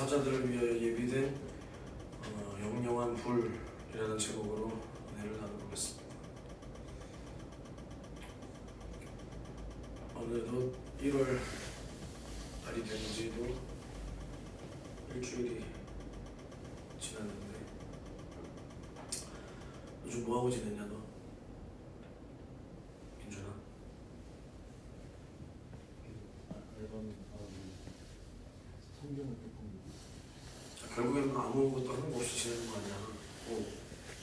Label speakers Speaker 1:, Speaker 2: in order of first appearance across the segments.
Speaker 1: 사자들을 위하여 예비된 영영한 불이라는 제목으로 은혜를 나눠보겠습니다. 어느덧 1월 달이 된 지도 일주일이 지났는데 요즘 뭐하고 지냈냐 너? 민준아?
Speaker 2: 성경을 조금
Speaker 1: 결국에는 아무것도 하는 거 없이 지내는 거 아니야. 뭐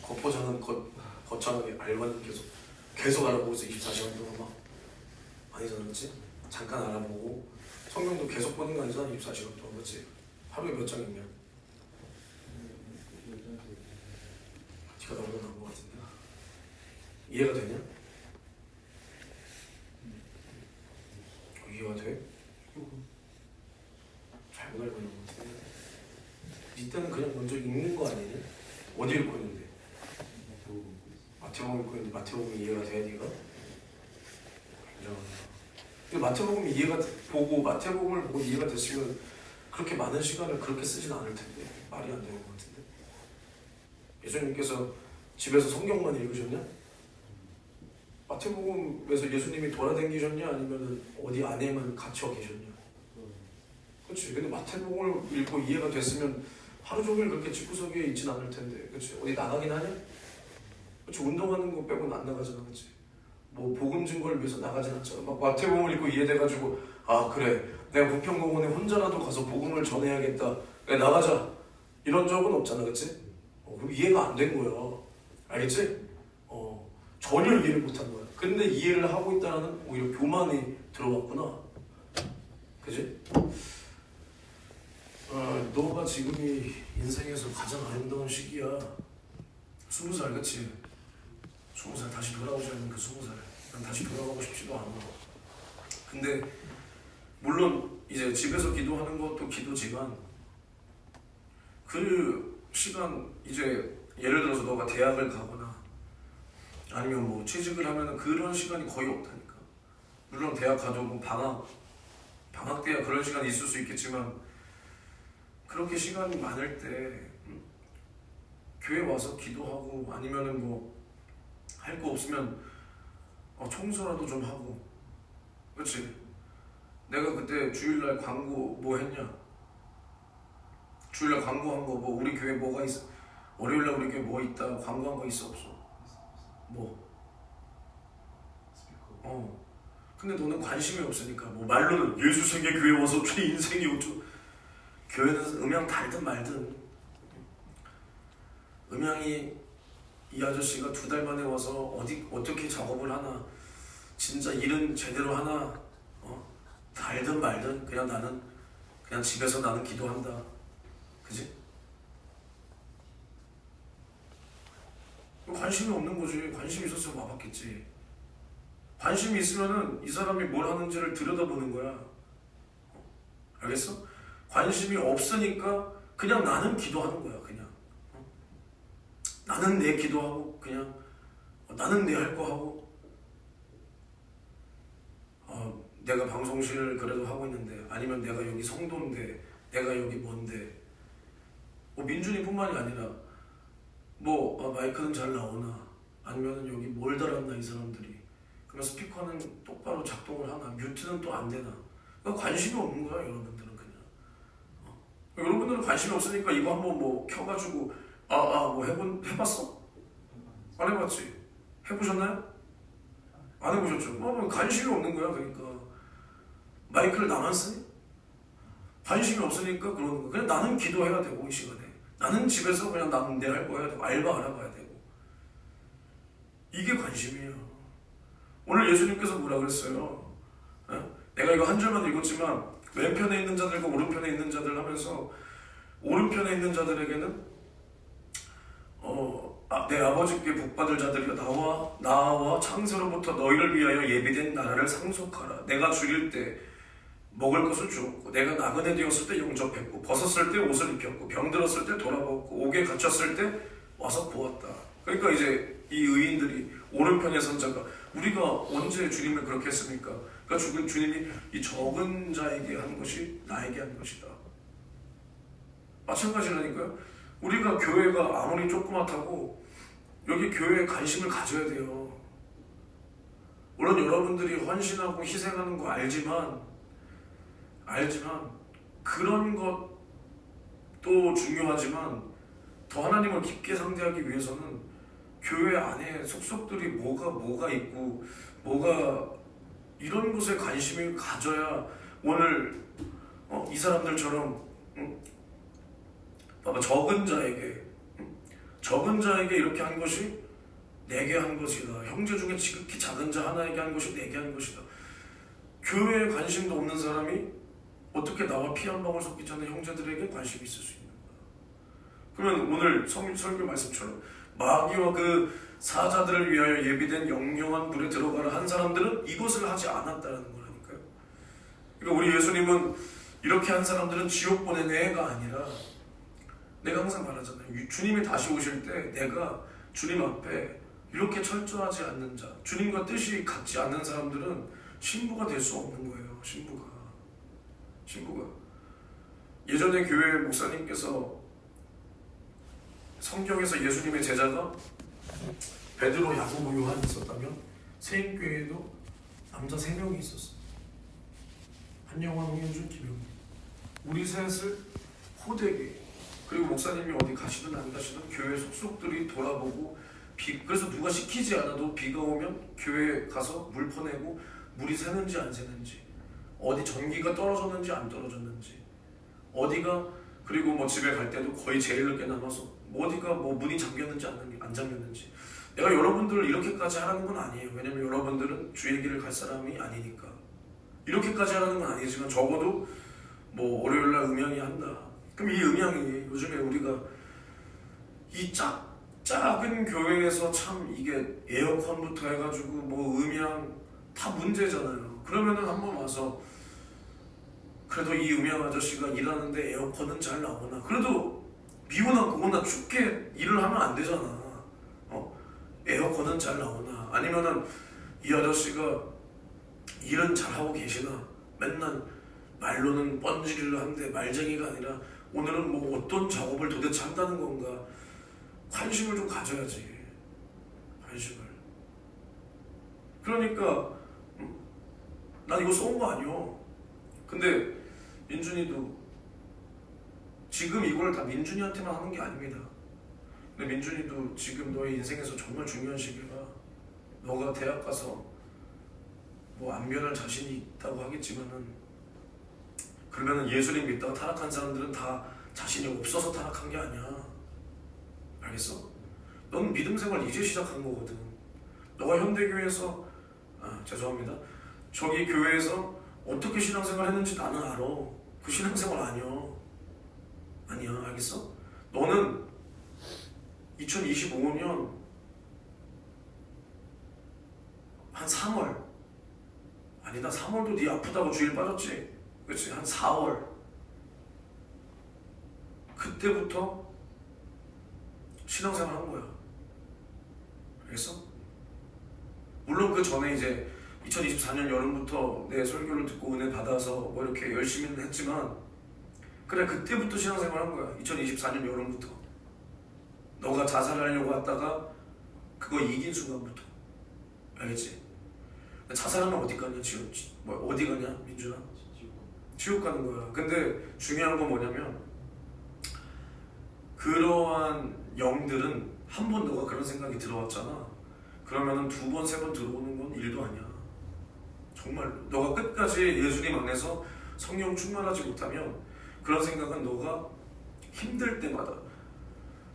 Speaker 1: 겉보자는 거창하게 알바는 계속 알아보고 있어. 24시간 동안 막 아니잖아, 그렇지? 잠깐 알아보고 성경도 계속 보는 거 아니잖아, 24시간 동안, 그렇지? 하루에 몇 장 읽냐? 네가 너보다 나은 거 같은데 이해가 되냐? 이해가 돼? 잘못 알고 있는 거 같은데 이때는 그냥 먼저 읽는 거 아니니? 어디 읽고 있는데? 마태복음 읽고 있는데 마태복음 이해가 돼, 네가? 굉장하다. 근데 마태복음 마태복음을 보고 이해가 됐으면 그렇게 많은 시간을 그렇게 쓰진 않을 텐데 말이 안 되는 것 같은데. 예수님께서 집에서 성경만 읽으셨냐? 마태복음에서 예수님이 돌아다니셨냐? 아니면 어디 안에만 갇혀 계셨냐? 그렇지. 근데 마태복음을 읽고 이해가 됐으면 하루 종일 그렇게 집구석에 있진 않을 텐데, 그렇지? 어디 나가긴 하냐? 그렇지. 운동하는 거 빼고는 안 나가잖아, 그렇지? 뭐 복음 증거를 위해서 나가진 않잖아. 막 마태복음을 읽고 이해돼가지고 아 그래, 내가 부평공원에 혼자라도 가서 복음을 전해야겠다. 그래 나가자. 이런 적은 없잖아, 그렇지? 그럼 이해가 안 된 거야. 알겠지? 전혀 이해를 못한 거야. 근데 이해를 하고 있다는 오히려 교만이 들어갔구나. 그지? 너가 지금이 인생에서 가장 아름다운 시기야. 20살, 그치? 20살 다시 돌아오지 않는 그 20살. 난 다시 돌아가고 싶지도 않아. 근데 물론 이제 집에서 기도하는 것도 기도지만 그 시간 이제 예를 들어서 너가 대학을 가거나 아니면 뭐 취직을 하면은 그런 시간이 거의 없다니까. 물론 대학 가도 뭐 방학 때야 그런 시간이 있을 수 있겠지만 그렇게 시간이 많을 때 교회 와서 기도하고 아니면은 뭐 할 거 없으면 청소라도 좀 하고, 그렇지? 내가 그때 주일날 광고 뭐 했냐? 주일날 광고한 거 뭐 우리 교회 뭐가 있어? 월요일날 우리 교회 뭐 있다 광고한 거 있어 없어? 뭐? 근데 너는 관심이 없으니까 뭐 말로는 예수 생애 교회 와서 제 인생이 어쩌. 교회는 음향 달든 말든 음향이 이 아저씨가 2달 만에 와서 어떻게 작업을 하나, 진짜 일은 제대로 하나, 달든 말든 그냥 나는 그냥 집에서 나는 기도한다. 그지? 관심이 없는 거지. 관심이 있었으면 와봤겠지. 관심이 있으면은 이 사람이 뭘 하는지를 들여다보는 거야. 알겠어? 관심이 없으니까 그냥 나는 기도하는 거야. 그냥 나는 내 기도하고 그냥 나는 내 할 거 하고 내가 방송실 그래도 하고 있는데 아니면 내가 여기 성도인데 내가 여기 뭔데 민준이 뿐만이 아니라 마이크는 잘 나오나 아니면 여기 뭘 달았나 이 사람들이 그러면 스피커는 똑바로 작동을 하나 뮤트는 또 안 되나. 그러니까 관심이 없는 거야 여러분들은. 그냥 여러분들은 관심이 없으니까 이거 한번 뭐 켜가지고 뭐 해봤어? 안 해봤지? 해보셨나요? 안 해보셨죠? 관심이 없는 거야. 그러니까 마이크를 나만 쓰니? 관심이 없으니까 그러는 거야. 그냥 나는 기도해야 되고 이 시간에 나는 집에서 그냥 나는 내 할 거 해야 되고 알바 알아봐야 되고 이게 관심이에요. 오늘 예수님께서 뭐라 그랬어요? 내가 이거 한 줄만 읽었지만 왼편에 있는 자들과 오른편에 있는 자들 하면서 오른편에 있는 자들에게는 내 아버지께 복받을 자들이여 나와 창세로부터 너희를 위하여 예비된 나라를 상속하라. 내가 죽일 때 먹을 것을 주었고 내가 나그네 되었을 때 영접했고 벗었을 때 옷을 입혔고 병들었을 때 돌아보았고 옥에 갇혔을 때 와서 보았다. 그러니까 이제 이 의인들이 오른편에 선 자가 우리가 언제 주님을 그렇게 했습니까? 그러니까 주님이 이 적은 자에게 한 것이 나에게 한 것이다. 마찬가지라니까요. 우리가 교회가 아무리 조그맣다고 여기 교회에 관심을 가져야 돼요. 물론 여러분들이 헌신하고 희생하는 거 알지만 그런 것도 중요하지만 더 하나님을 깊게 상대하기 위해서는 교회 안에 속속들이 뭐가 있고 뭐가 이런 것에 관심을 가져야 오늘 이 사람들처럼 봐봐, 적은 자에게 이렇게 한 것이 내게 한 것이다. 형제 중에 지극히 작은 자 하나에게 한 것이 내게 한 것이다. 교회에 관심도 없는 사람이 어떻게 나와 피 한 방울 섞이지 않는 형제들에게 관심이 있을 수 있는 거야. 그러면 오늘 설교 말씀처럼 마귀와 그 사자들을 위하여 예비된 영영한 불에 들어가라 한 사람들은 이것을 하지 않았다는 거라니까요. 그러니까 우리 예수님은 이렇게 한 사람들은 지옥 보낸 애가 아니라, 내가 항상 말하잖아요. 주님이 다시 오실 때 내가 주님 앞에 이렇게 철저하지 않는 자, 주님과 뜻이 같지 않는 사람들은 신부가 될 수 없는 거예요. 신부가 예전에 교회 목사님께서 성경에서 예수님의 제자가 베드로, 야고보, 요한이 있었다면 세인교회에도 남자 3명이 있었어요. 한영환, 홍현준, 김영민. 우리 셋을 호되게, 그리고 목사님이 어디 가시든 안 가시든 교회 속속들이 돌아보고, 그래서 누가 시키지 않아도 비가 오면 교회에 가서 물 퍼내고 물이 새는지 안 새는지, 어디 전기가 떨어졌는지 안 떨어졌는지, 어디가, 그리고 뭐 집에 갈 때도 거의 제일 늦게 남아서 어디가 뭐 문이 잠겼는지 안 잠겼는지. 내가 여러분들을 이렇게까지 하라는 건 아니에요. 왜냐면 여러분들은 주의 길을 갈 사람이 아니니까. 이렇게까지 하라는 건 아니지만 적어도 뭐 월요일날 음향이 한다. 그럼 이 음향이 요즘에 우리가 이 작은 교회에서 참 이게 에어컨부터 해가지고 뭐 음향 다 문제잖아요. 그러면은 한번 와서 그래도 이 음향 아저씨가 일하는데 에어컨은 잘 나오나, 그래도 미우나 고우나 춥게 일을 하면 안 되잖아. 에어컨은 잘 나오나, 아니면은 이 아저씨가 일은 잘하고 계시나, 맨날 말로는 뻔질을 하는데 말쟁이가 아니라 오늘은 뭐 어떤 작업을 도대체 한다는 건가, 관심을 좀 가져야지. 관심을. 그러니까 난 이거 쏜 거 아니요. 근데 민준이도 지금 이걸 다 민준이한테만 하는 게 아닙니다. 근데 민준이도 지금 너의 인생에서 정말 중요한 시기라, 너가 대학 가서 뭐 안 변할 자신이 있다고 하겠지만은, 그러면은 예수님 믿다가 타락한 사람들은 다 자신이 없어서 타락한 게 아니야. 알겠어? 넌 믿음 생활 이제 시작한 거거든. 너가 현대교회에서, 죄송합니다, 저기 교회에서 어떻게 신앙생활 했는지 나는 알아. 그 신앙생활 아니야. 알겠어? 너는 2025년 한 3월, 아니다, 3월도 네 아프다고 주일 빠졌지? 그렇지? 한 4월, 그때부터 신앙생활 한 거야. 알겠어? 물론 그 전에 이제 2024년 여름부터 내 설교를 듣고 은혜 받아서 뭐 이렇게 열심히는 했지만, 그래, 그때부터 신앙생활 한 거야. 2024년 여름부터. 너가 자살하려고 하다가 그거 이긴 순간부터. 알겠지? 자살하면 어디 가냐? 어디 가냐? 민준아? 지옥 가는 거야. 근데 중요한 건 뭐냐면, 그러한 영들은 한 번 너가 그런 생각이 들어왔잖아. 그러면은 2번, 3번 들어오는 건 일도 아니야. 정말 너가 끝까지 예수님 안에서 성령 충만하지 못하면, 그런 생각은 너가 힘들 때마다,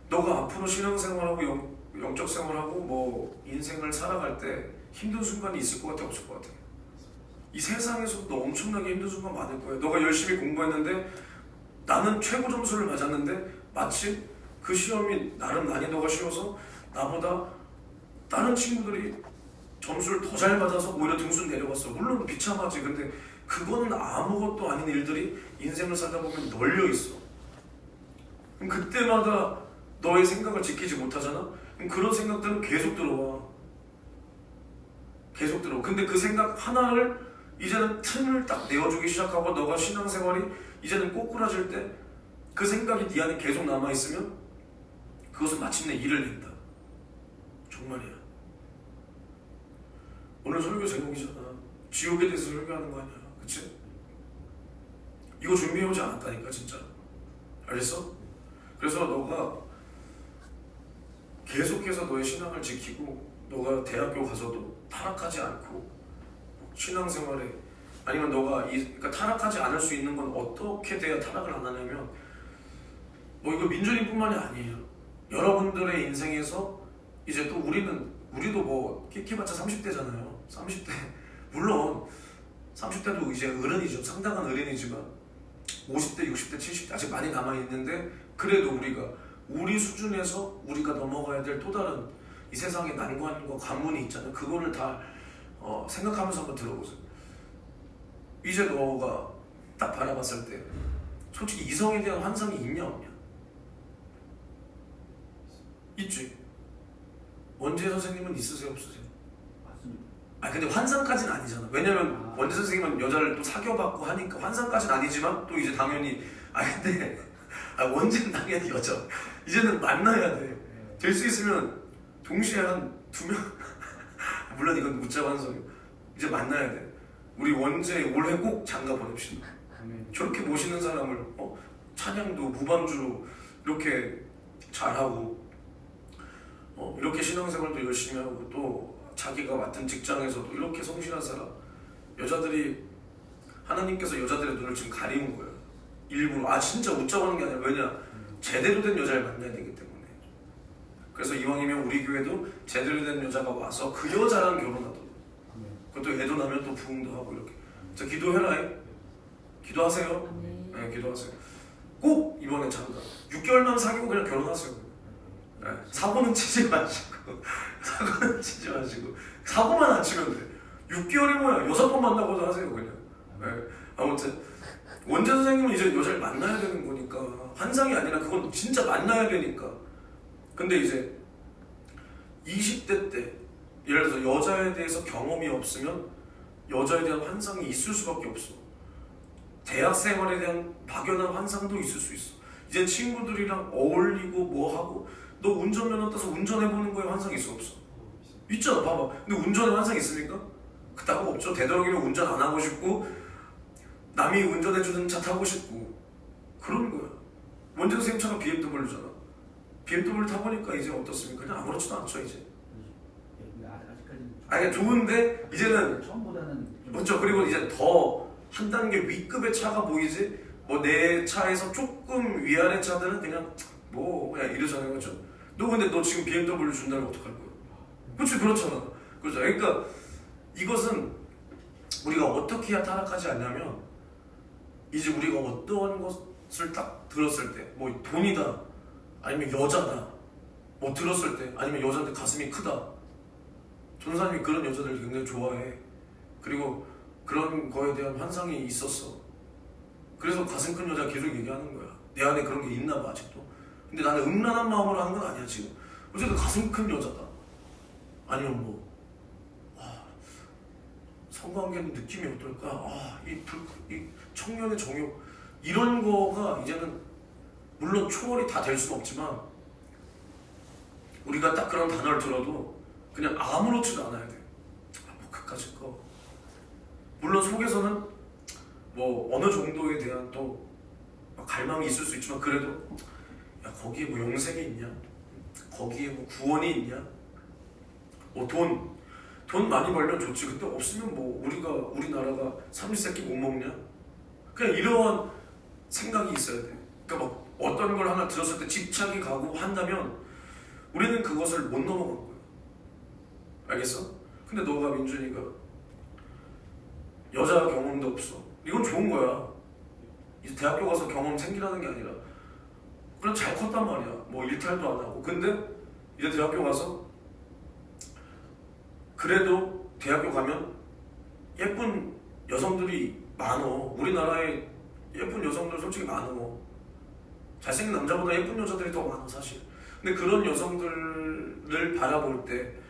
Speaker 1: 너가 앞으로 신앙생활하고 영적 생활하고 뭐 인생을 살아갈 때 힘든 순간이 있을 것 같아, 없을 것 같아? 이 세상에서도 엄청나게 힘든 순간 많을 거야. 너가 열심히 공부했는데 나는 최고 점수를 맞았는데 마치 그 시험이 나름 난이도가 쉬워서 나보다 다른 친구들이 점수를 더 잘 받아서 오히려 등수는 내려갔어. 물론 비참하지. 근데 그거는 아무것도 아닌 일들이 인생을 살다 보면 널려 있어. 그럼 그때마다 너의 생각을 지키지 못하잖아? 그럼 그런 생각들은 계속 들어와. 근데 그 생각 하나를 이제는 틈을 딱 내어주기 시작하고, 너가 신앙생활이 이제는 꼬꾸라질 때 그 생각이 네 안에 계속 남아있으면 그것은 마침내 일을 낸다. 정말이야. 오늘 설교 제목이잖아. 지옥에 대해서 설교하는 거 아니야. 그치? 이거 준비해오지 않았다니까 진짜. 알겠어? 그래서 너가 계속해서 너의 신앙을 지키고 너가 대학교 가서도 타락하지 않고 신앙생활에 아니면 너가 그러니까 타락하지 않을 수 있는 건 어떻게 돼야 타락을 안 하냐면 뭐 이거 민준이뿐만이 아니에요. 여러분들의 인생에서 이제 또 우리도 뭐 키봤자 30대잖아요. 30대 물론 30대도 이제 어른이죠. 상당한 어른이지만 50대, 60대, 70대 아직 많이 남아있는데 그래도 우리 수준에서 우리가 넘어가야 될 또 다른 이 세상의 난관과 관문이 있잖아요. 그거를 다 생각하면서 한번 들어보세요. 이제 너가 딱 바라봤을 때 솔직히 이성에 대한 환상이 있냐 없냐? 있지. 원재 선생님은 있으세요 없으세요?
Speaker 2: 맞습니다.
Speaker 1: 근데 환상까지는 아니잖아. 왜냐면 원재 선생님은 여자를 또 사귀어봤고 하니까 환상까지는 아니지만 또 이제 당연히 근데 원재는 당연히 여자. 이제는 만나야 돼. 될 수 있으면 동시에 한 2명 물론 이건 문자 환상이고 이제 만나야 돼. 우리 원재 올해 꼭 장가 보냅시다. 저렇게 모시는 사람을 찬양도 무반주로 이렇게 잘하고 이렇게 신앙생활도 열심히 하고 또 자기가 맡은 직장에서도 이렇게 성실한 사람 여자들이 하나님께서 여자들의 눈을 지금 가리는 거예요. 일부러 진짜 웃자고 하는 게 아니라 왜냐 제대로 된 여자를 만나야 되기 때문에. 그래서 이왕이면 우리 교회도 제대로 된 여자가 와서 그 여자랑 결혼하도록. 그것도 애도 나면 또 부흥도 하고 이렇게. 자 기도해라. 기도하세요. 네, 기도하세요. 꼭 이번에 장가 6개월만 사귀고 그냥 결혼하세요. 네, 사고는 치지 마시고 사고만 안 치면 돼. 6개월이 뭐야 6번 만나고도 하세요 그냥. 네, 아무튼 원재 선생님은 이제 여자를 만나야 되는 거니까 환상이 아니라 그건 진짜 만나야 되니까. 근데 이제 20대 때 예를 들어서 여자에 대해서 경험이 없으면 여자에 대한 환상이 있을 수밖에 없어. 대학 생활에 대한 막연한 환상도 있을 수 있어. 이제 친구들이랑 어울리고 뭐하고 너 운전면허 따서 운전해보는 거에 환상이 있어 없어? 있잖아. 봐봐. 근데 운전에 환상이 있습니까? 그따고 없죠. 되도록이면 운전 안 하고 싶고 남이 운전해주는 차 타고 싶고 그런 거야. 원재 선생님 차가 BMW잖아. BMW 타보니까 이제 어떻습니까? 그냥 아무렇지도 않죠 이제.
Speaker 2: 아직까지는
Speaker 1: 좋은데 이제는
Speaker 2: 처음보다는
Speaker 1: 그렇죠. 그리고 이제 더 한 단계 위급의 차가 보이지 뭐 내 차에서 조금 위아래 차들은 그냥 이러잖아요. 그렇죠? 너 지금 BMW 준다면 어떡할 거야? 그렇지 그렇잖아. 그렇죠. 그러니까 이것은 우리가 어떻게 해야 타락하지 않냐면 이제 우리가 어떠한 것을 딱 들었을 때 뭐 돈이다 아니면 여자다 뭐 들었을 때 아니면 여자인데 가슴이 크다. 전사님이 그런 여자들을 굉장히 좋아해. 그리고 그런 거에 대한 환상이 있었어. 그래서 가슴 큰 여자 계속 얘기하는 거야. 내 안에 그런 게 있나 봐 아직도. 근데 나는 음란한 마음으로 하는 건 아니야 지금. 어쨌든 가슴 큰 여자다. 아니면 성관계는 느낌이 어떨까? 이 청년의 정욕 이런 거가 이제는 물론 초월이 다 될 수는 없지만 우리가 딱 그런 단어를 들어도 그냥 아무렇지도 않아야 돼. 그까짓 거. 물론 속에서는 어느 정도에 대한 또 갈망이 있을 수 있지만 그래도 거기에 영생이 있냐? 거기에 구원이 있냐? 돈 많이 벌면 좋지. 근데 없으면 우리나라가 삼시세끼 못 먹냐? 그냥 이러한 생각이 있어야 돼. 그러니까 어떤 걸 하나 들었을 때 집착이 가고 한다면 우리는 그것을 못 넘어간 거야. 알겠어? 근데 너가 민준이가 여자 경험도 없어. 이건 좋은 거야. 이제 대학교 가서 경험 생기라는 게 아니라 그냥 잘 컸단 말이야. 일탈도 안 하고. 근데 이제 대학교 가서 그래도 대학교 가면 예쁜 여성들이 많어. 우리나라에 예쁜 여성들 솔직히 많어. 잘생긴 남자보다 예쁜 여자들이 더 많아 사실. 근데 그런 여성들을 바라볼 때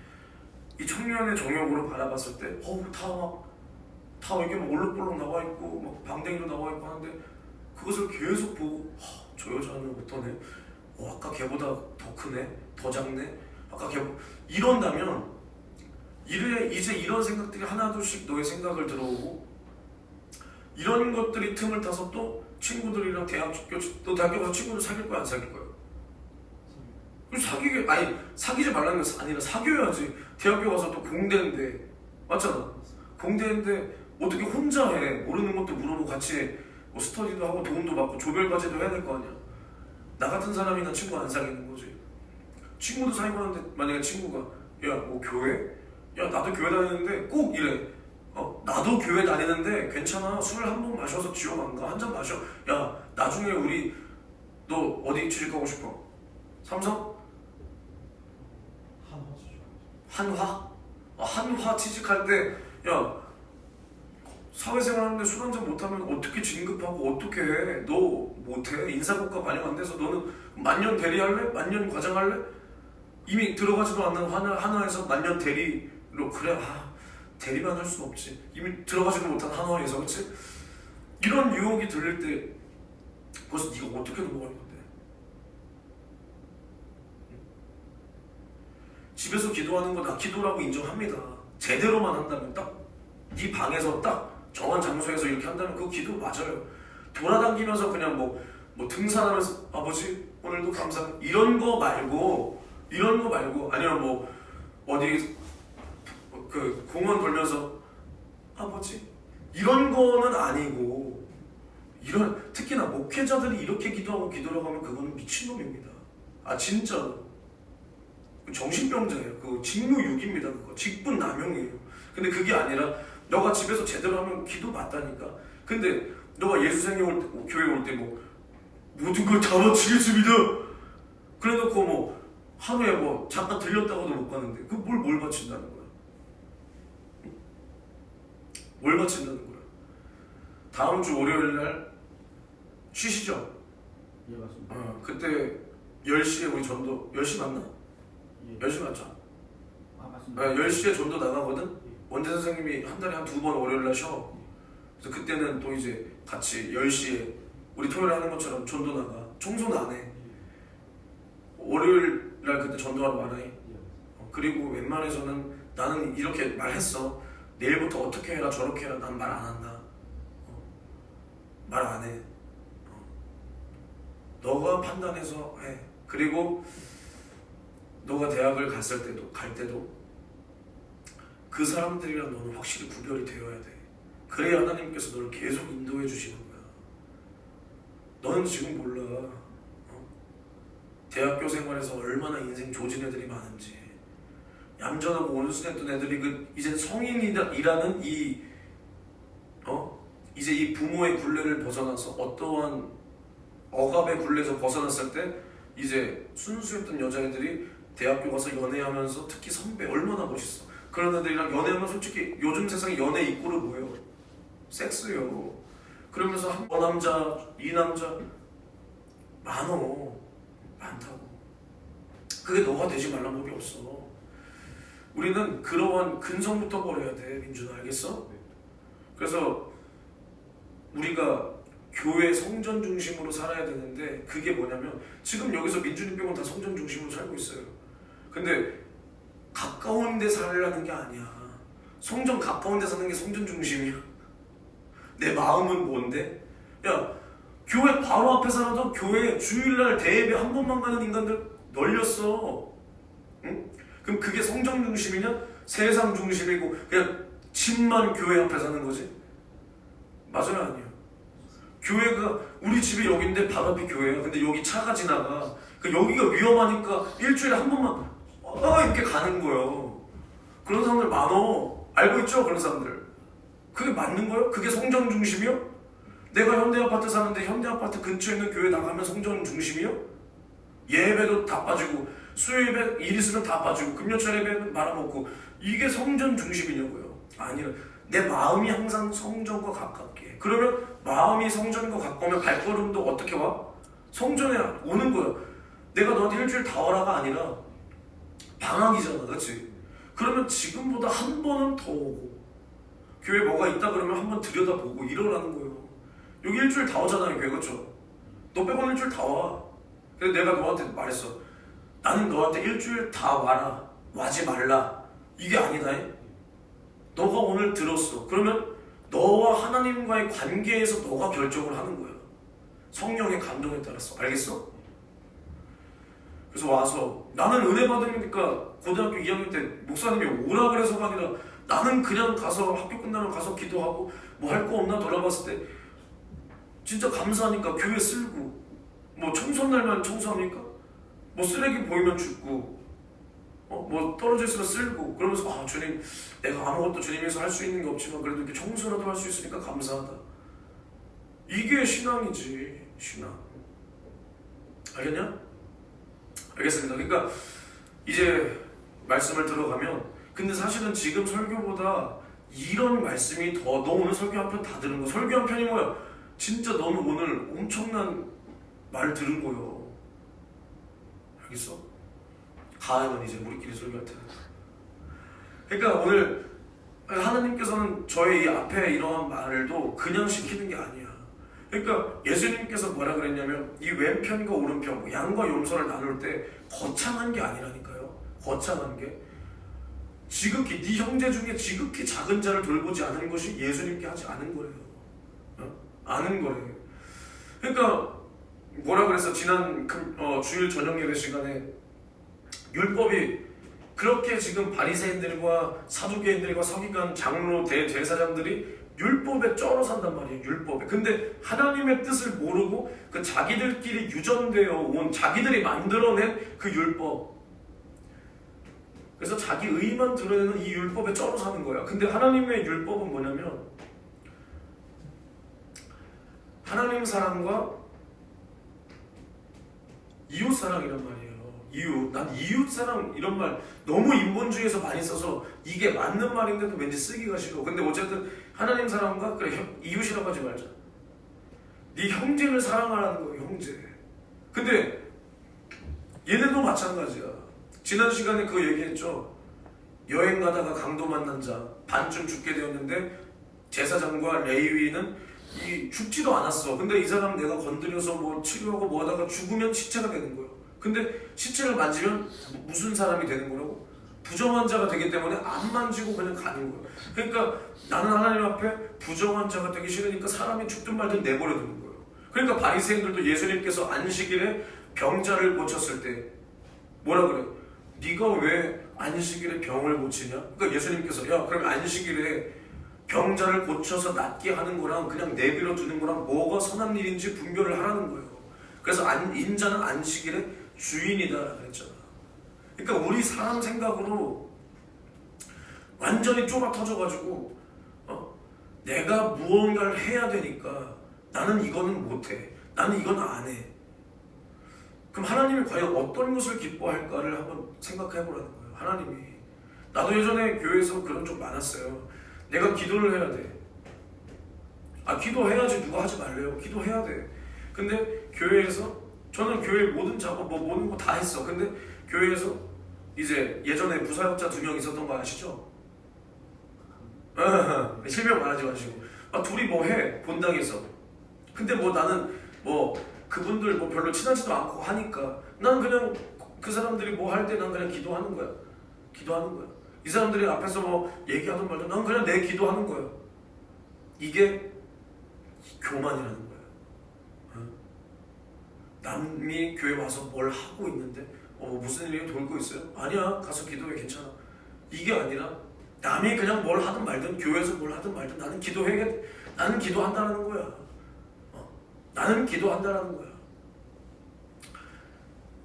Speaker 1: 이 청년의 정욕으로 바라봤을 때 다 이렇게 올록볼록 나와 있고 방댕이로 나와 있고 하는데 그것을 계속 보고 저 여자는 어떤 애? 아까 걔보다 더 크네? 더 작네? 아까 걔 이런다면 이제 이런 생각들이 하나둘씩 너의 생각을 들어오고 이런 것들이 틈을 타서 또 친구들이랑 너 대학교 가서 친구들 사귈 거야 안 사귈 거야? 사귀지 말라는 게 아니라 사귀어야지. 대학교 가서 또 공대인데 맞잖아. 공대인데 어떻게 혼자 해? 모르는 것도 물어보고 같이 뭐 스터디도 하고 도움도 받고 조별과제도 해야 될 거 아니야. 나 같은 사람이나 친구 안 사귀는 거지. 친구도 사귀고 하는데 만약에 친구가 야 뭐 교회? 야 나도 교회 다니는데 꼭 이래. 나도 교회 다니는데 괜찮아. 술 한 번 마셔서 지옥 안 가. 한 잔 마셔. 야 나중에 우리 너 어디 취직하고 싶어? 삼성? 한화? 한화 취직할 때 야 사회생활 하는데 술 한잔 못하면 어떻게 진급하고 어떻게 해? 너 못해? 인사고과 반영 안 돼서 너는 만년 대리할래? 만년 과장할래? 이미 들어가지도 않는 한화에서 만년 대리로 그래 대리만 할 수는 없지. 이미 들어가지도 못한 한화에서 그렇지? 이런 유혹이 들릴 때 그래서 네가 어떻게 넘어갈 건데? 집에서 기도하는 거 나 기도라고 인정합니다. 제대로만 한다면 딱 네 방에서 딱 정한 장소에서 이렇게 한다면 그거 기도 맞아요. 돌아다니면서 그냥 뭐 등산하면서 아버지 오늘도 감사합니다 이런 거 말고 아니면 뭐 어디 그 공원 돌면서 아버지 이런 거는 아니고 특히나 목회자들이 이렇게 기도하고 기도라고 하면 그거는 미친놈입니다. 진짜 정신병자예요. 그거 직무유기입니다. 그거 직분남용이에요. 근데 그게 아니라 너가 집에서 제대로 하면 기도 맞다니까. 근데 너가 예수생에 교회 올 때 뭐 모든 걸 다 바치겠습니다. 그래놓고 뭐 하루에 뭐 잠깐 들렸다고도 못 가는데 그 뭘 바친다는 거야? 뭘 바친다는 거야? 다음 주 월요일 날 쉬시죠?
Speaker 2: 예 맞습니다.
Speaker 1: 그때 10시에 우리 전도 10시 맞나?
Speaker 2: 예.
Speaker 1: 10시 맞죠?
Speaker 2: 맞습니다.
Speaker 1: 10시에 전도 나가거든? 원재 선생님이 한 달에 한 2번 월요일 날 쉬어. 그래서 그때는 또 이제 같이 10시에 우리 토요일에 하는 것처럼 전도 나가. 청소는 안 해. 월요일 날 그때 전도하러 와라. 그리고 웬만해서는 나는 이렇게 말했어. 내일부터 어떻게 해라 저렇게 해라 난 말 안 한다. 말 안 해. 너가 판단해서 해. 그리고 너가 대학을 갈 때도 그 사람들이랑 너는 확실히 구별이 되어야 돼. 그래야 하나님께서 너를 계속 인도해 주시는 거야. 너는 지금 몰라. 대학교 생활에서 얼마나 인생 조진 애들이 많은지. 얌전하고 온순했던 애들이 이제 성인이라는 이제 이 부모의 굴레를 벗어나서 어떠한 억압의 굴레에서 벗어났을 때 이제 순수했던 여자애들이 대학교 가서 연애하면서 특히 선배 얼마나 멋있어. 그런 애들이랑 연애하면 솔직히 요즘 세상에 연애 이꼬르 뭐예요? 섹스요. 그러면서 한 남자, 이 남자 많다고. 그게 너가 되지 말란 법이 없어. 우리는 그러한 근성부터 버려야 돼, 민준아, 알겠어? 그래서 우리가 교회 성전 중심으로 살아야 되는데 그게 뭐냐면 지금 여기서 민준이 빼고는 다 성전 중심으로 살고 있어요. 근데 가까운 데 살라는 게 아니야. 성전 가까운 데 사는 게 성전 중심이야. 내 마음은 뭔데? 야, 교회 바로 앞에 살아도 교회 주일날 대예배 한 번만 가는 인간들 널렸어. 응? 그럼 그게 성전 중심이냐? 세상 중심이고 그냥 집만 교회 앞에 사는 거지? 맞아요, 아니에요? 교회가 우리 집이 여기인데 바로 앞이 교회야. 근데 여기 차가 지나가. 여기가 위험하니까 일주일에 한 번만 이렇게 가는 거예요. 그런 사람들 많어. 알고 있죠? 그런 사람들. 그게 맞는 거예요? 그게 성전 중심이요? 내가 현대아파트 사는데 현대아파트 근처에 있는 교회 나가면 성전 중심이요? 예배도 다 빠지고 수요예배 일 있으면 다 빠지고 금요철 예배는 말아먹고 이게 성전 중심이냐고요? 아니요. 내 마음이 항상 성전과 가깝게. 그러면 마음이 성전과 가까우면 발걸음도 어떻게 와? 성전에 오는 거야. 내가 너한테 일주일 다 오라가 아니라 방학이잖아, 그렇지? 그러면 지금보다 한 번은 더 오고 교회 뭐가 있다 그러면 한 번 들여다보고 이러라는 거예요. 여기 일주일 다 오잖아요, 교회, 그렇죠? 너 빼고는 일주일 다 와. 그래서 내가 너한테 말했어. 나는 너한테 일주일 다 와라. 와지 말라. 이게 아니다. 너가 오늘 들었어. 그러면 너와 하나님과의 관계에서 너가 결정을 하는 거야. 성령의 감동에 따라서. 알겠어? 그래서 와서 나는 은혜 받으니까 고등학교 2학년 때 목사님이 오라 그래서가 아니라 나는 그냥 가서 학교 끝나면 가서 기도하고 뭐 할 거 없나 돌아봤을 때 진짜 감사하니까 교회 쓸고 뭐 청소날만 청소합니까? 뭐 쓰레기 보이면 줍고 뭐 떨어져 있으면 쓸고 그러면서 아 주님 내가 아무것도 주님에서 할 수 있는 게 없지만 그래도 이렇게 청소라도 할 수 있으니까 감사하다. 이게 신앙이지 신앙. 알겠냐? 알겠습니다. 그러니까 이제 말씀을 들어가면 근데 사실은 지금 설교보다 이런 말씀이 더 너 오늘 설교 한 편 다 들은 거 설교 한 편이 뭐야? 진짜 너는 오늘 엄청난 말 들은 거요. 알겠어? 다음은 이제 우리끼리 설교할 테니까. 그러니까 오늘 하나님께서는 저의 이 앞에 이러한 말도 그냥 시키는 게 아니야. 그러니까 예수님께서 뭐라 그랬냐면 이 왼편과 오른편 뭐 양과 염소를 나눌 때 거창한 게 아니라니까요. 거창한 게 지극히 네 형제 중에 지극히 작은 자를 돌보지 않은 것이 예수님께 하지 않은 거예요. 아는 거래요. 그러니까 뭐라 그래서 지난 주일 저녁 예배 시간에 율법이 그렇게 지금 바리새인들과 사두개인들과 서기관 장로 대제사장들이 율법에 쩔어 산단 말이에요. 율법에. 근데 하나님의 뜻을 모르고 그 자기들끼리 유전되어 온 자기들이 만들어낸 그 율법. 그래서 자기 의만 드러내는 이 율법에 쩔어 사는 거야. 근데 하나님의 율법은 뭐냐면 하나님 사랑과 이웃 사랑이란 말이에요. 이웃. 난 이웃 사랑 이런 말 너무 인본주의에서 많이 써서 이게 맞는 말인데도 왠지 쓰기가 싫어. 근데 어쨌든 하나님 사랑과 그래 이웃이라고 하지 말자. 네 형제를 사랑하라는 거예요. 형제. 근데 얘네도 마찬가지야. 지난 시간에 그거 얘기했죠. 여행 가다가 강도 만난 자 반쯤 죽게 되었는데 제사장과 레위인은 죽지도 않았어. 근데 이 사람 내가 건드려서 뭐 치료하고 뭐 하다가 죽으면 시체가 되는 거예요. 근데 시체를 만지면 무슨 사람이 되는 거라고? 부정한 자가 되기 때문에 안 만지고 그냥 가는 거예요. 그러니까 나는 하나님 앞에 부정한 자가 되기 싫으니까 사람이 죽든 말든 내버려 두는 거예요. 그러니까 바리새인들도 예수님께서 안식일에 병자를 고쳤을 때 뭐라 그래? 네가 왜 안식일에 병을 고치냐? 그러니까 예수님께서 야 그럼 안식일에 병자를 고쳐서 낫게 하는 거랑 그냥 내버려 두는 거랑 뭐가 선한 일인지 분별을 하라는 거예요. 그래서 인자는 안식일의 주인이다 그랬잖아. 그러니까 우리 사람 생각으로 완전히 좁아 터져가지고 내가 무언가를 해야 되니까 나는 이거는 못해. 나는 이건 안 해. 그럼 하나님이 과연 어떤 것을 기뻐할까를 한번 생각해보라는 거예요. 하나님이. 나도 예전에 교회에서 그런 적 많았어요. 내가 기도를 해야 돼. 기도해야지 누가 하지 말래요. 기도해야 돼. 근데 교회에서 저는 교회 모든 작업 뭐 모든 거 다 했어. 근데 교회에서 이제 예전에 부사역자 2명 있었던 거 아시죠? 실명 말하지 마시고 둘이 뭐 해 본당에서. 근데 뭐 나는 뭐 그분들 뭐 별로 친하지도 않고 하니까 난 그냥 그 사람들이 뭐 할 때 난 그냥 기도하는 거야. 기도하는 거야. 이 사람들이 앞에서 뭐 얘기하든 말든 난 그냥 내 기도하는 거야. 이게 교만이라는 거야. 남이 교회 와서 뭘 하고 있는데 무슨 일이 돌고 있어요? 아니야 가서 기도해 괜찮아. 이게 아니라 남이 그냥 뭘 하든 말든 교회에서 뭘 하든 말든 나는 기도해. 나는 기도한다는 거야. 나는 기도한다는 거야.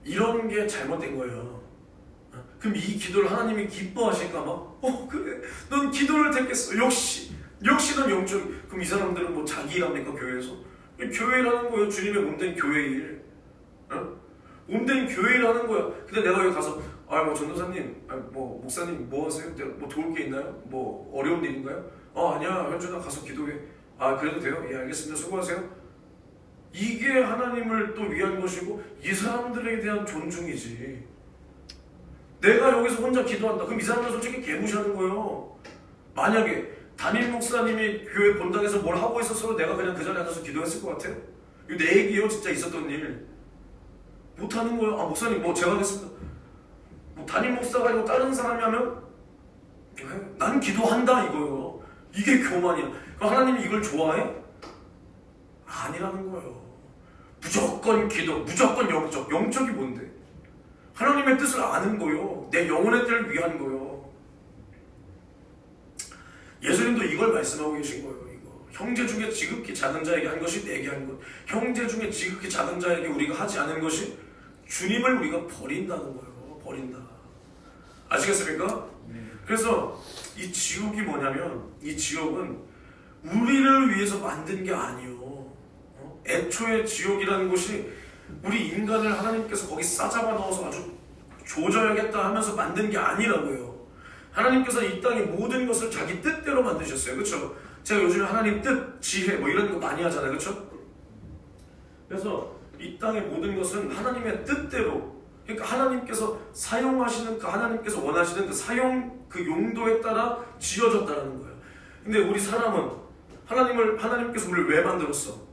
Speaker 1: 이런 게 잘못된 거예요. 그럼 이 기도를 하나님이 기뻐하실까봐? 그래 넌 기도를 택했어. 역시 넌 영적. 그럼 이 사람들은 뭐 자기 일합니까 교회에서? 교회라는 거예요. 주님의 몸된 교회 일. 몸된 교회 일 하는 거야. 근데 내가 여기 가서 뭐 전도사님, 뭐 목사님 뭐 하세요? 뭐 도울 게 있나요? 뭐 어려운 일인가요? 아니야 현준아 가서 기도해. 그래도 돼요? 예 알겠습니다. 수고하세요. 이게 하나님을 또 위한 것이고 이 사람들에 대한 존중이지. 내가 여기서 혼자 기도한다. 그럼 이 사람들 솔직히 개무시하는 거예요. 만약에 담임 목사님이 교회 본당에서 뭘 하고 있었어도 내가 그냥 그 자리에 앉아서 기도했을 것 같아요? 이거 내 얘기예요. 진짜 있었던 일. 못하는 거예요. 아 목사님 뭐 제가 하겠습니다. 뭐 담임 목사가 아니고 다른 사람이 하면 난 기도한다 이거예요. 이게 교만이야. 그럼 하나님이 이걸 좋아해? 아니라는 거예요. 무조건 기도, 무조건 영적. 영적이 뭔데? 하나님의 뜻을 아는 거요. 내 영혼의 뜻을 위한 거요. 예수님도 이걸 말씀하고 계신 거예요. 이거 형제 중에 지극히 작은 자에게 한 것이 내게 한 것. 형제 중에 지극히 작은 자에게 우리가 하지 않은 것이 주님을 우리가 버린다는 거예요. 버린다. 아시겠습니까? 그래서 이 지옥이 뭐냐면 이 지옥은 우리를 위해서 만든 게 아니요. 애초에 지옥이라는 곳이 우리 인간을 하나님께서 거기 싸잡아 넣어서 아주 조져야겠다 하면서 만든 게 아니라고요. 하나님께서 이 땅의 모든 것을 자기 뜻대로 만드셨어요. 그렇죠? 제가 요즘에 하나님 뜻, 지혜 뭐 이런 거 많이 하잖아요. 그렇죠? 그래서 이 땅의 모든 것은 하나님의 뜻대로, 그러니까 하나님께서 사용하시는 그 하나님께서 원하시는 그 사용 그 용도에 따라 지어졌다는 거예요. 근데 우리 사람은 하나님께서 우리를 왜 만들었어?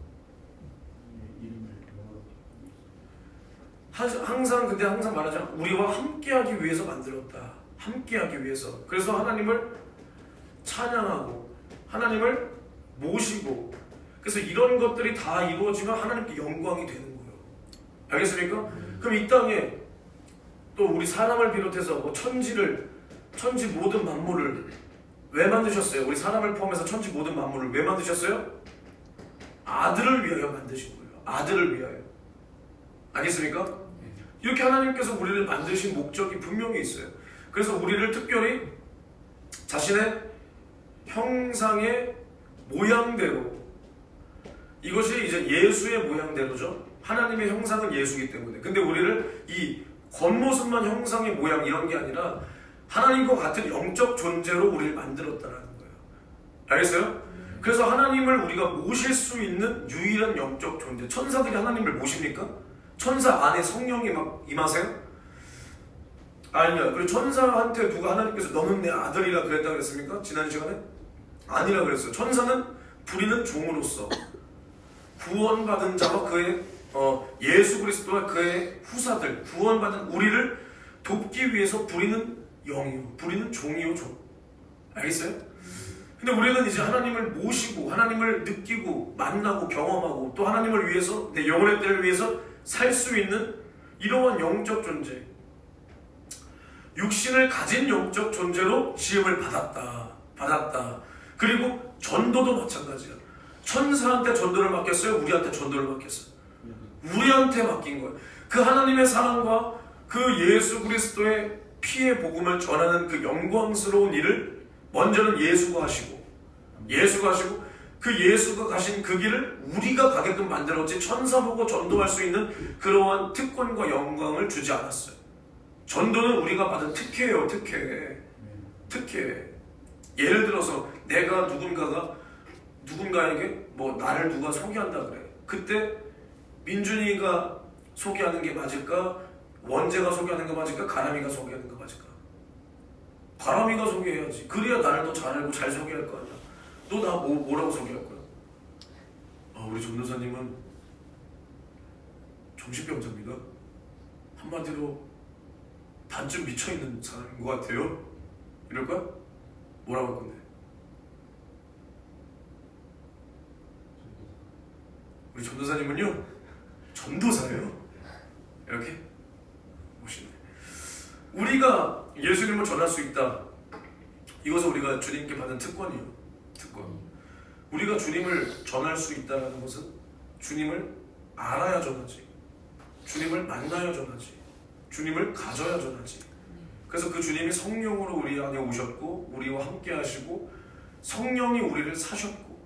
Speaker 1: 항상 말하자면 우리와 함께하기 위해서 만들었다. 함께하기 위해서. 그래서 하나님을 찬양하고 하나님을 모시고, 그래서 이런 것들이 다 이루어지면 하나님께 영광이 되는 거예요. 알겠습니까? 그럼 이 땅에 또 우리 사람을 비롯해서 뭐 천지 모든 만물을 왜 만드셨어요? 우리 사람을 포함해서 천지 모든 만물을 왜 만드셨어요? 아들을 위하여 만드신 거예요. 아들을 위하여. 알겠습니까? 이렇게 하나님께서 우리를 만드신 목적이 분명히 있어요. 그래서 우리를 특별히 자신의 형상의 모양대로, 이것이 이제 예수의 모양대로죠. 하나님의 형상은 예수이기 때문에. 근데 우리를 이 겉모습만 형상의 모양 이런 게 아니라 하나님과 같은 영적 존재로 우리를 만들었다는 거예요. 알겠어요? 그래서 하나님을 우리가 모실 수 있는 유일한 영적 존재. 천사들이 하나님을 모십니까? 천사 안에 성령이 막 임하세요? 아니야. 그리고 천사한테 누가 하나님께서 너는 내 아들이라 그랬다 그랬습니까? 지난 시간에? 아니라 그랬어요. 천사는 부리는 종으로서 구원받은 자와 그의 예수 그리스도와 그의 후사들, 구원받은 우리를 돕기 위해서 부리는 영이요, 부리는 종이요, 종. 알겠어요? 근데 우리는 이제 하나님을 모시고 하나님을 느끼고 만나고 경험하고 또 하나님을 위해서 내 영혼의 때를 위해서 살 수 있는 이러한 영적 존재, 육신을 가진 영적 존재로 지음을 받았다. 그리고 전도도 마찬가지야. 천사한테 전도를 맡겼어요? 우리한테 전도를 맡겼어요? 우리한테 맡긴 거예요. 그 하나님의 사랑과 그 예수 그리스도의 피의 복음을 전하는 그 영광스러운 일을 먼저는 예수가 하시고 그 예수가 가신 그 길을 우리가 가게끔 만들었지, 천사 보고 전도할 수 있는 그러한 특권과 영광을 주지 않았어요. 전도는 우리가 받은 특혜예요. 특혜. 예를 들어서 내가 누군가에게 뭐 나를 누가 소개한다 그래. 그때 민준이가 소개하는 게 맞을까? 원재가 소개하는 게 맞을까? 가람이가 소개하는 게 맞을까? 가람이가 소개해야지. 그래야 나를 더 잘 알고 잘 소개할 거 아니야. 너 나 뭐라고 소개할 거야? 우리 전도사님은 정신병자입니다. 한마디로 반쯤 미쳐있는 사람인 것 같아요. 이럴 거야? 뭐라고 할 건데? 우리 전도사님은요, 전도사예요. 이렇게 보시네. 우리가 예수님을 전할 수 있다. 이것은 우리가 주님께 받은 특권이에요. 특권. 우리가 주님을 전할 수 있다는 것은 주님을 알아야 전하지, 주님을 만나야 전하지, 주님을 가져야 전하지. 그래서 그 주님이 성령으로 우리 안에 오셨고 우리와 함께 하시고 성령이 우리를 사셨고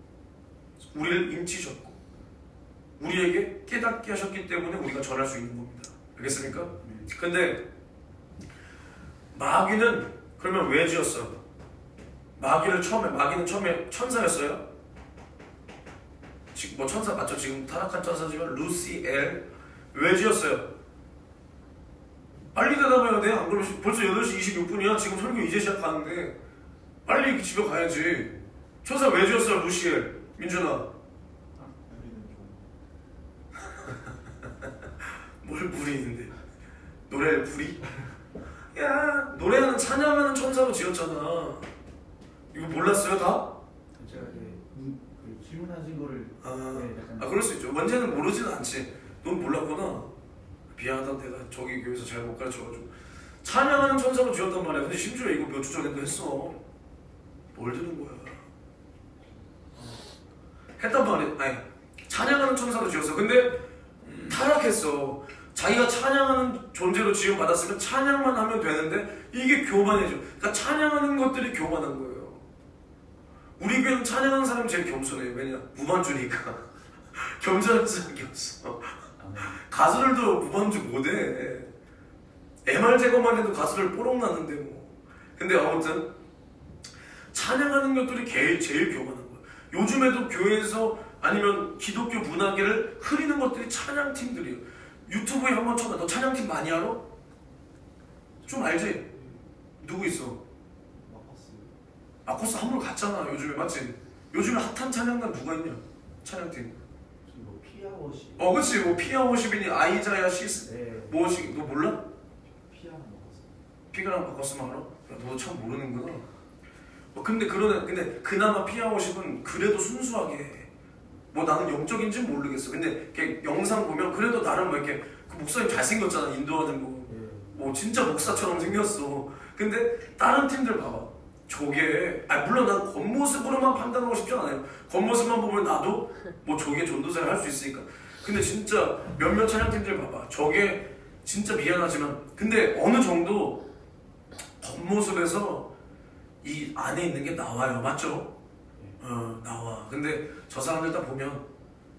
Speaker 1: 우리를 인치셨고 우리에게 깨닫게 하셨기 때문에 우리가 전할 수 있는 겁니다. 알겠습니까? 근데 마귀는 그러면 왜 지었어? 마귀는 처음에 천사였어요? 지금 뭐 천사 맞죠? 지금 타락한 천사지만 루시엘. 왜 지었어요? 빨리 대답해야 돼. 안 그러면 벌써 8시 26분이야. 지금 설교 이제 시작하는데 빨리 집에 가야지. 천사 왜 지었어요? 루시엘. 민준아. 뭘 부리는데? 노래를 부리? 야, 노래는 찬양하는 천사로 지었잖아. 이거 몰랐어요 다?
Speaker 2: 제가 이제 그 질문하신 거를 네, 약간
Speaker 1: 그럴 수 있죠. 원제는 모르지는 않지. 넌 몰랐구나. 미안하다, 내가 저기 교회에서 잘 못 가르쳐가지고. 찬양하는 천사로 지었단 말이야. 근데 심지어 이거 몇 주 전에도 했어. 뭘 들은 거야? 했단 말이야. 아니, 찬양하는 천사로 지었어. 근데 타락했어. 자기가 찬양하는 존재로 지음받았으면 찬양만 하면 되는데 이게 교만해져. 그러니까 찬양하는 것들이 교만한 거예요. 우리 교회는 찬양하는 사람이 제일 겸손해요. 왜냐? 무반주니까. 겸손한 사람이 없어. 가수들도 무반주 못해. MR 제거만 해도 가수들 뽀록 나는데 뭐. 근데 아무튼 찬양하는 것들이 제일 교만한 거야. 요즘에도 교회에서 아니면 기독교 문화계를 흐리는 것들이 찬양팀들이에요. 유튜브에 한번 쳐봐. 너 찬양팀 많이 알아? 좀 알지? 누구 있어? 마커스 한번 갔잖아. 요즘에 맞지? 요즘에 핫한 찬양단 누가 있냐? 찬양팀.
Speaker 2: 뭐 피아워시.
Speaker 1: 그치. 뭐 피아워십이니 아이자야 시스.
Speaker 2: 네.
Speaker 1: 뭐시? 너 몰라?
Speaker 2: 피아노 먹었어.
Speaker 1: 피그랑 바꿨으면 알아? 너 참 모르는구나. 근데 그나마 피아워십은 그래도 순수하게 해. 뭐 나는 영적인지 모르겠어. 근데 이렇게 영상 보면 그래도 나름 뭐 이렇게 그 목사님 잘생겼잖아. 인도하는 뭐 진짜 목사처럼 생겼어. 근데 다른 팀들 봐봐. 저게 물론 난 겉모습으로만 판단하고 싶지 않아요. 겉모습만 보면 나도 뭐 저게 전도사를 할 수 있으니까. 근데 진짜 몇몇 찬양팀들 봐봐. 저게 진짜 미안하지만 근데 어느 정도 겉모습에서 이 안에 있는 게 나와요. 맞죠? 나와. 근데 저 사람들 다 보면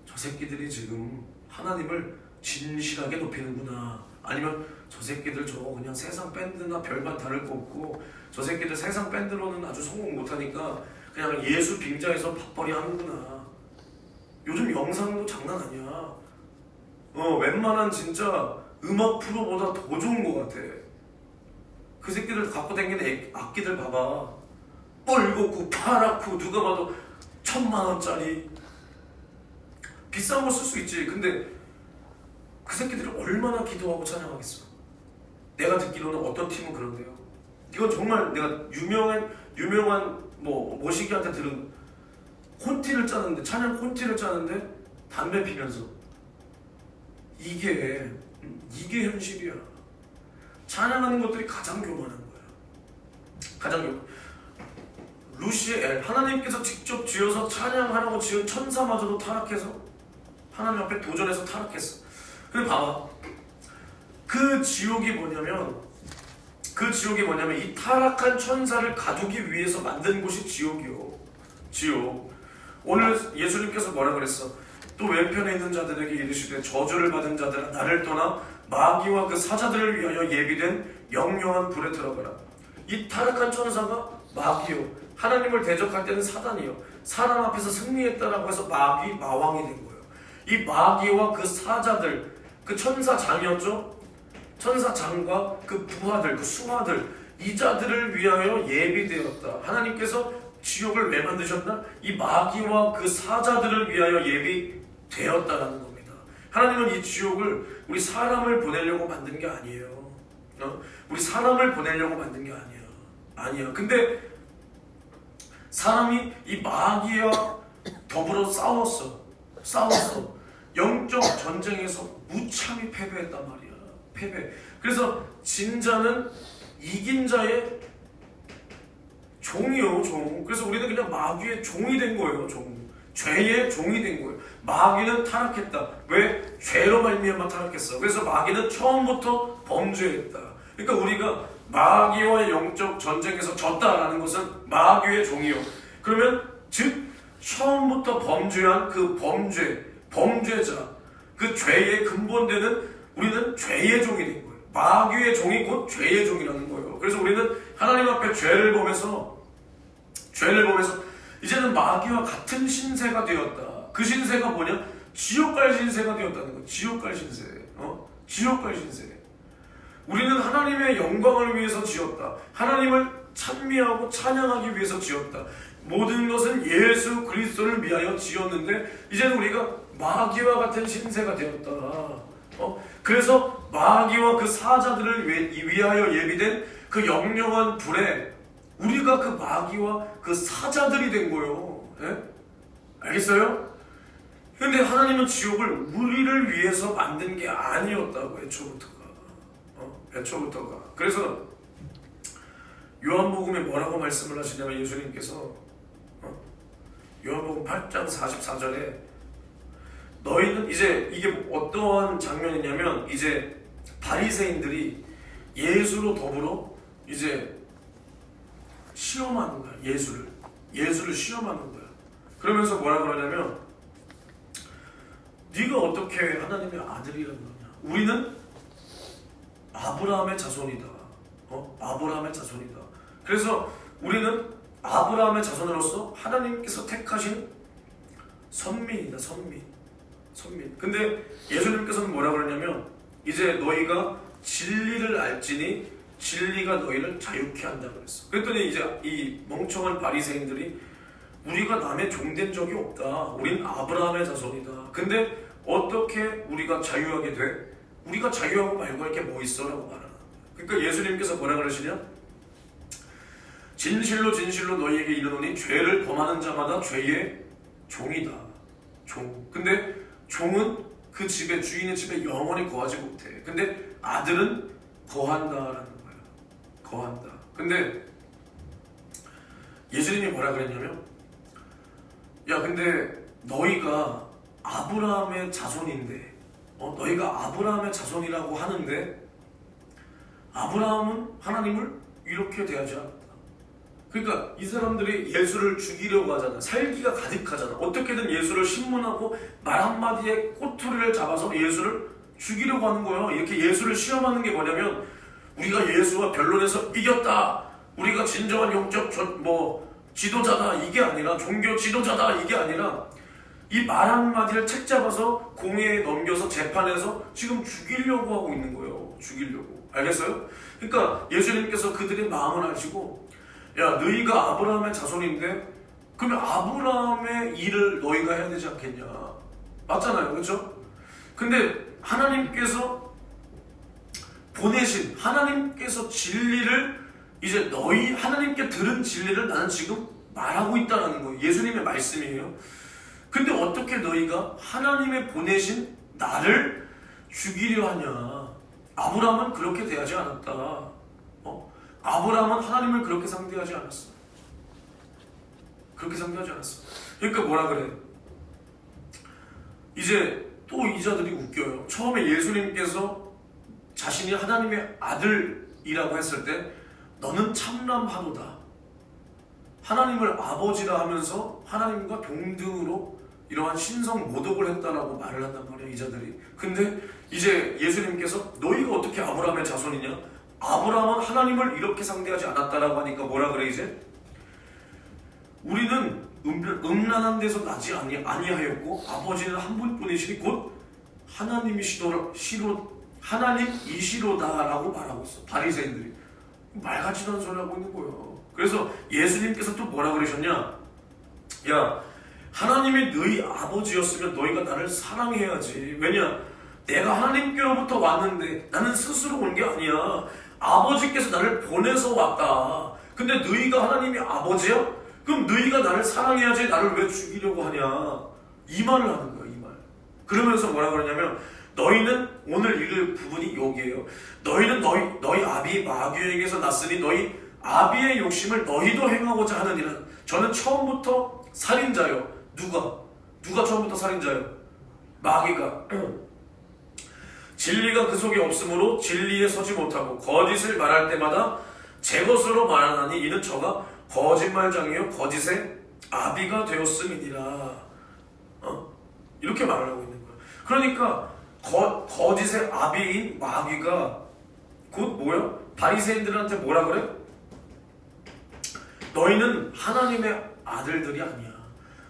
Speaker 1: 저 새끼들이 지금 하나님을 진실하게 높이는구나. 아니면 저 새끼들 저거 그냥 세상 밴드나 별반 다를 거 없고 저 새끼들 세상 밴드로는 아주 성공 못하니까 그냥 예수 빙자에서 밥벌이 하는구나. 요즘 영상도 장난 아니야. 웬만한 진짜 음악 프로보다 더 좋은 거 같아. 그 새끼들 갖고 다니는 악기들 봐봐. 뻘겋고 파랗고 누가 봐도 1000만원짜리 비싼 거 쓸 수 있지. 근데 그 새끼들이 얼마나 기도하고 찬양하겠어. 내가 듣기로는 어떤 팀은 그런데요. 이건 정말 내가 유명한 뭐 모시기한테 들은 콘티를 짜는데 찬양 콘티를 짜는데 담배 피면서 이게 현실이야. 찬양하는 것들이 가장 교만한 거야. 가장 교만. 루시엘 하나님께서 직접 지어서 찬양하라고 지은 천사마저도 타락해서 하나님 앞에 도전해서 타락했어. 근데 봐봐. 그 지옥이 뭐냐면 이 타락한 천사를 가두기 위해서 만든 곳이 지옥이요. 지옥. 오늘 예수님께서 뭐라 그랬어? 또 왼편에 있는 자들에게 이르시되 저주를 받은 자들아 나를 떠나 마귀와 그 사자들을 위하여 예비된 영영한 불에 들어가라. 이 타락한 천사가 마귀요. 하나님을 대적할 때는 사단이요. 사람 앞에서 승리했다라고 해서 마왕이 된 거예요. 이 마귀와 그 사자들, 그 천사장이었죠. 천사장과 그 부하들, 그 수하들, 이 자들을 위하여 예비되었다. 하나님께서 지옥을 왜 만드셨나? 이 마귀와 그 사자들을 위하여 예비되었다라는 겁니다. 하나님은 이 지옥을 우리 사람을 보내려고 만든 게 아니에요. 우리 사람을 보내려고 만든 게 아니야. 근데 사람이 이 마귀와 더불어 싸웠어. 영적 전쟁에서 무참히 패배했단 말이야. 패배. 그래서 진자는 이긴 자의 종이요, 종. 그래서 우리는 그냥 마귀의 종이 된 거예요, 종. 죄의 종이 된 거예요. 마귀는 타락했다. 왜? 죄로 말미암아 타락했어. 그래서 마귀는 처음부터 범죄했다. 그러니까 우리가 마귀와의 영적 전쟁에서 졌다라는 것은 마귀의 종이요. 그러면 즉 처음부터 범죄한 그 범죄자, 그 죄의 근본되는 우리는 죄의 종이 된 거예요. 마귀의 종이 곧 죄의 종이라는 거예요. 그래서 우리는 하나님 앞에 죄를 보면서 이제는 마귀와 같은 신세가 되었다. 그 신세가 뭐냐? 지옥 갈 신세가 되었다는 거예요. 지옥 갈 신세. 지옥 갈 신세. 우리는 하나님의 영광을 위해서 지었다. 하나님을 찬미하고 찬양하기 위해서 지었다. 모든 것은 예수 그리스도를 위하여 지었는데 이제는 우리가 마귀와 같은 신세가 되었다. 그래서 마귀와 그 사자들을 위하여 예비된 그 영영한 불에 우리가 그 마귀와 그 사자들이 된 거예요. 예? 알겠어요? 근데 하나님은 지옥을 우리를 위해서 만든 게 아니었다고, 애초부터가. 애초부터가. 그래서 요한복음에 뭐라고 말씀을 하시냐면 예수님께서 요한복음 8장 44절에 너희는 이제 이게 어떠한 장면이냐면 이제 바리새인들이 예수로 더불어 이제 시험하는 거야. 예수를 시험하는 거야. 그러면서 뭐라 그러냐면 네가 어떻게 하나님의 아들이라고 그러냐. 우리는 아브라함의 자손이다. 아브라함의 자손이다. 그래서 우리는 아브라함의 자손으로서 하나님께서 택하신 선민이다. 선민. 근데 예수님께서는 뭐라 그러냐면 이제 너희가 진리를 알지니 진리가 너희를 자유케 한다 그랬어. 그랬더니 이제 이 멍청한 바리새인들이 우리가 남의 종된 적이 없다. 우린 아브라함의 자손이다. 근데 어떻게 우리가 자유하게 돼? 우리가 자유하고 말고 할 게 뭐 있어? 라고 말하는 거야. 그러니까 예수님께서 뭐라 그러시냐? 진실로 진실로 너희에게 이르노니 죄를 범하는 자마다 죄의 종이다. 종. 근데 종은 그 집에 주인의 집에 영원히 거하지 못해. 근데 아들은 거한다라는 거야. 거한다. 근데 예수님이 뭐라 그랬냐면 야 근데 너희가 아브라함의 자손인데 너희가 아브라함의 자손이라고 하는데 아브라함은 하나님을 이렇게 대하지 않았다. 그러니까 이 사람들이 예수를 죽이려고 하잖아. 살기가 가득하잖아. 어떻게든 예수를 신문하고 말 한마디에 꼬투리를 잡아서 예수를 죽이려고 하는 거예요. 이렇게 예수를 시험하는 게 뭐냐면 우리가 예수와 변론에서 이겼다. 우리가 진정한 영적 지도자다. 이게 아니라 종교 지도자다. 이게 아니라 이 말 한마디를 책 잡아서 공회에 넘겨서 재판에서 지금 죽이려고 하고 있는 거예요. 죽이려고. 알겠어요? 그러니까 예수님께서 그들의 마음을 아시고 야 너희가 아브라함의 자손인데 그러면 아브라함의 일을 너희가 해야 되지 않겠냐. 맞잖아요. 그렇죠? 근데 하나님께서 보내신 하나님께서 진리를 이제 너희 하나님께 들은 진리를 나는 지금 말하고 있다는 거예요. 예수님의 말씀이에요. 근데 어떻게 너희가 하나님의 보내신 나를 죽이려 하냐. 아브라함은 그렇게 대하지 않았다. 아브라함은 하나님을 그렇게 상대하지 않았어. 그렇게 상대하지 않았어. 그러니까 뭐라 그래. 이제 또 이자들이 웃겨요. 처음에 예수님께서 자신이 하나님의 아들이라고 했을 때 너는 참람하도다. 하나님을 아버지라 하면서 하나님과 동등으로 이러한 신성 모독을 했다라고 말을 한단 말이에요. 이자들이. 근데 이제 예수님께서 너희가 어떻게 아브라함의 자손이냐? 아브라함은 하나님을 이렇게 상대하지 않았다라고 하니까 뭐라 그래 이제? 우리는 음란한 데서 나지 아니하였고 아버지는 한 분뿐이시니 곧 하나님이시로다라고 말하고 있어. 바리새인들이 말 같지도 않은 소리 하고 있는 거예요. 그래서 예수님께서 또 뭐라 그러셨냐? 야 하나님이 너희 아버지였으면 너희가 나를 사랑해야지. 왜냐? 내가 하나님께로부터 왔는데 나는 스스로 온 게 아니야. 아버지께서 나를 보내서 왔다. 근데 너희가 하나님이 아버지야? 그럼 너희가 나를 사랑해야지. 나를 왜 죽이려고 하냐. 이 말을 하는 거야. 이 말. 그러면서 뭐라 그러냐면 너희는 오늘 읽을 부분이 여기에요. 너희는 너희 아비 마귀에게서 났으니 너희 아비의 욕심을 너희도 행하고자 하느니라. 저는 처음부터 살인자요. 누가 처음부터 살인자요? 마귀가. 진리가 그 속에 없으므로 진리에 서지 못하고 거짓을 말할 때마다 제 것으로 말하나니 이는 저가 거짓말장이요 거짓의 아비가 되었음이니라. 이렇게 말을 하고 있는 거야. 그러니까 거짓의 아비인 마귀가 곧 뭐야? 바리새인들한테 뭐라 그래? 너희는 하나님의 아들들이 아니야.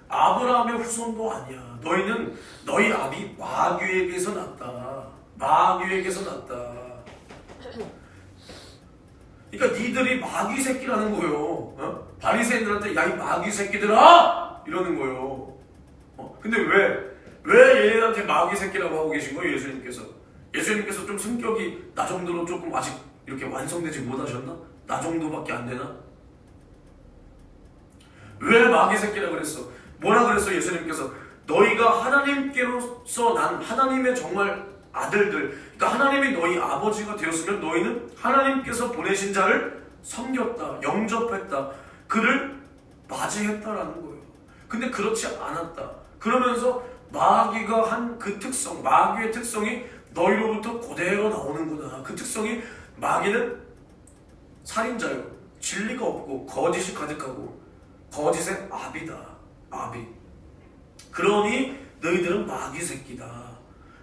Speaker 1: 아브라함의 후손도 아니야. 너희는 너희 아비 마귀에게서 났다. 마귀에게서 났다. 그러니까 니들이 마귀 새끼라는 거예요. 바리새인들한테 야 이 마귀 새끼들아! 이러는 거예요. 근데 왜 얘네한테 마귀 새끼라고 하고 계신 거예요? 예수님께서. 예수님께서 좀 성격이 나 정도로 조금 아직 이렇게 완성되지 못하셨나? 나 정도밖에 안 되나? 왜 마귀 새끼라 그랬어? 뭐라 그랬어 예수님께서? 너희가 하나님께로서 난 하나님의 정말 아들들, 그러니까 하나님이 너희 아버지가 되었으면 너희는 하나님께서 보내신 자를 섬겼다, 영접했다, 그를 맞이했다라는 거예요. 근데 그렇지 않았다. 그러면서 마귀가 한 그 특성, 마귀의 특성이 너희로부터 그대로 나오는구나. 그 특성이 마귀는 살인자요, 진리가 없고 거짓이 가득하고 거짓의 아비다. 아비. 그러니 너희들은 마귀 새끼다.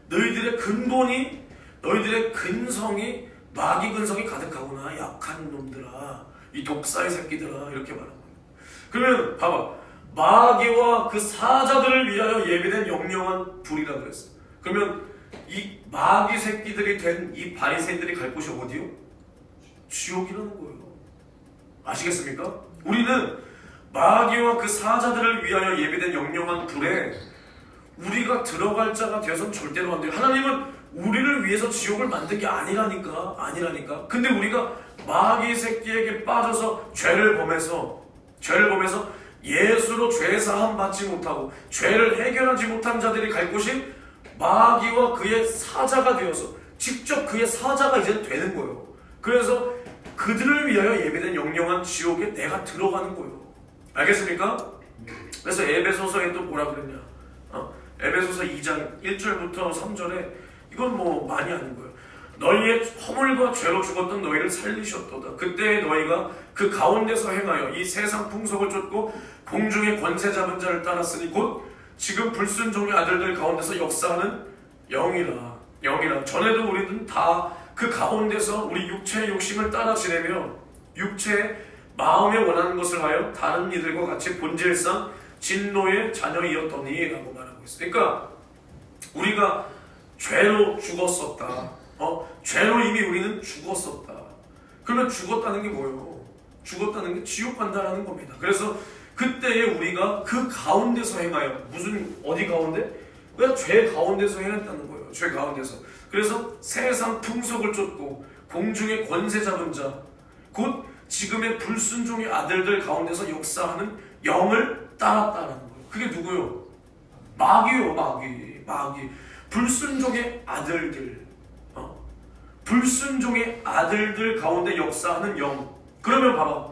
Speaker 1: 너희들의 근본이, 너희들의 근성이 마귀 근성이 가득하구나. 약한 놈들아, 이 독사의 새끼들아, 이렇게 말하는 거예요. 그러면 봐봐, 마귀와 그 사자들을 위하여 예비된 영영한 불이라 그랬어. 그러면 이 마귀 새끼들이 된 이 바리새인들이 갈 곳이 어디요? 지옥이라는 거예요. 아시겠습니까? 우리는 마귀와 그 사자들을 위하여 예비된 영영한 불에 우리가 들어갈 자가 되어서는 절대로 안 돼요. 하나님은 우리를 위해서 지옥을 만든 게 아니라니까. 근데 우리가 마귀 새끼에게 빠져서 죄를 범해서 예수로 죄 사함 받지 못하고 죄를 해결하지 못한 자들이 갈 곳이 마귀와 그의 사자가 되어서 직접 그의 사자가 이제 되는 거예요. 그래서 그들을 위하여 예배된 영영한 지옥에 내가 들어가는 거예요. 알겠습니까? 그래서 에베소서에 또 뭐라 그랬냐? 에베소서 2장 1절부터 3절에 이건 뭐 많이 아는 거예요. 너희의 허물과 죄로 죽었던 너희를 살리셨도다. 그때 너희가 그 가운데서 행하여 이 세상 풍속을 쫓고 공중의 권세 잡은 자를 따랐으니 곧 지금 불순종의 아들들 가운데서 역사하는 영이라. 전에도 우리는 다 그 가운데서 우리 육체의 욕심을 따라 지내며 육체의 마음에 원하는 것을 하여 다른 이들과 같이 본질상 진노의 자녀이었더니 라고 말하고 있어요. 그러니까 우리가 죄로 죽었었다. 죄로 이미 우리는 죽었었다. 그러면 죽었다는 게 뭐예요? 죽었다는 게 지옥 간다라는 겁니다. 그래서 그때에 우리가 그 가운데서 행하여, 무슨 어디 가운데? 그냥 죄 가운데서 행했다는 거예요. 죄 가운데서. 그래서 세상 풍속을 쫓고 공중의 권세 잡은 자, 곧 지금의 불순종의 아들들 가운데서 역사하는 영을 따랐다라는 거예요. 그게 누구요? 마귀요, 마귀. 불순종의 아들들. 불순종의 아들들 가운데 역사하는 영. 그러면 봐봐.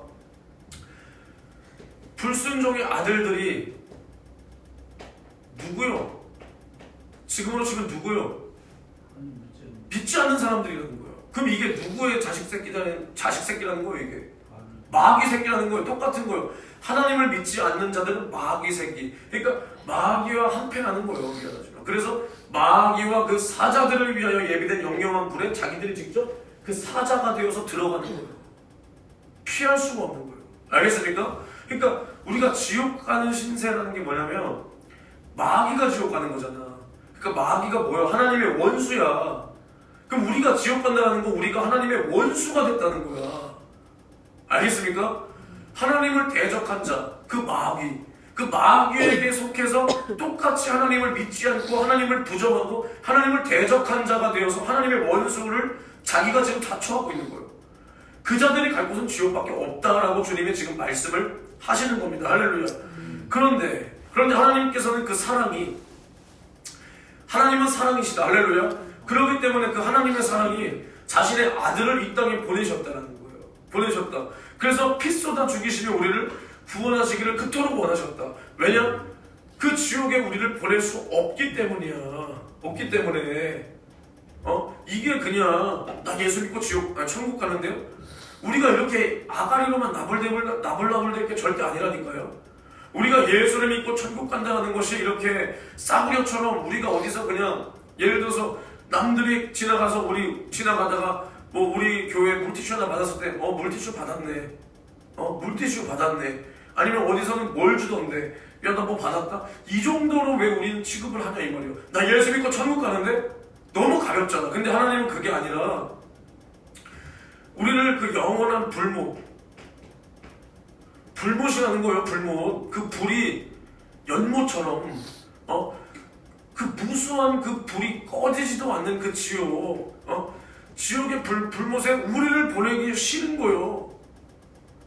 Speaker 1: 불순종의 아들들이 누구요? 지금으로 치면 누구요? 믿지 않는 사람들이라는 거예요. 그럼 이게 누구의 자식 새끼라는 거예요, 이게? 마귀 새끼라는 거예요. 똑같은 거예요. 하나님을 믿지 않는 자들은 마귀 새끼. 그러니까 마귀와 한패하는 거예요. 그래서 마귀와 그 사자들을 위하여 예비된 영영한 불에 자기들이 직접 그 사자가 되어서 들어가는 거예요. 피할 수가 없는 거예요. 알겠습니까? 그러니까 우리가 지옥 가는 신세라는 게 뭐냐면 마귀가 지옥 가는 거잖아. 그러니까 마귀가 뭐야? 하나님의 원수야. 그럼 우리가 지옥 간다는 거 우리가 하나님의 원수가 됐다는 거야. 알겠습니까? 하나님을 대적한 자, 그 마귀에게 속해서 똑같이 하나님을 믿지 않고 하나님을 부정하고 하나님을 대적한 자가 되어서 하나님의 원수를 자기가 지금 다 처하고 있는 거예요. 그 자들이 갈 곳은 지옥밖에 없다라고 주님이 지금 말씀을 하시는 겁니다. 할렐루야. 그런데 하나님께서는 그 사랑이, 하나님은 사랑이시다. 할렐루야. 그렇기 때문에 그 하나님의 사랑이 자신의 아들을 이 땅에 보내셨다는 거예요. 보내셨다. 그래서 피 쏟아 죽이시며 우리를 구원하시기를 그토록 원하셨다. 왜냐? 그 지옥에 우리를 보낼 수 없기 때문이야. 없기 때문에 이게 그냥 나 예수 믿고 천국 가는데요? 우리가 이렇게 아가리로만 나불나불될 게 절대 아니라니까요. 우리가 예수를 믿고 천국 간다는 것이 이렇게 싸구려처럼 우리가 어디서 그냥 예를 들어서 남들이 지나가다가 뭐 우리 교회 물티슈 하나 받았을 때 물티슈 받았네. 물티슈 받았네. 아니면 어디서는 뭘 주던데 야 나 뭐 받았다? 이 정도로 왜 우리는 취급을 하냐 이 말이에요. 나 예수 믿고 천국 가는데 너무 가볍잖아. 근데 하나님은 그게 아니라 우리를 그 영원한 불못이라는 거예요. 불못. 그 불이 연못처럼 그 무수한 그 불이 꺼지지도 않는 그 지옥, 지옥의 불못에 우리를 보내기 싫은 거요.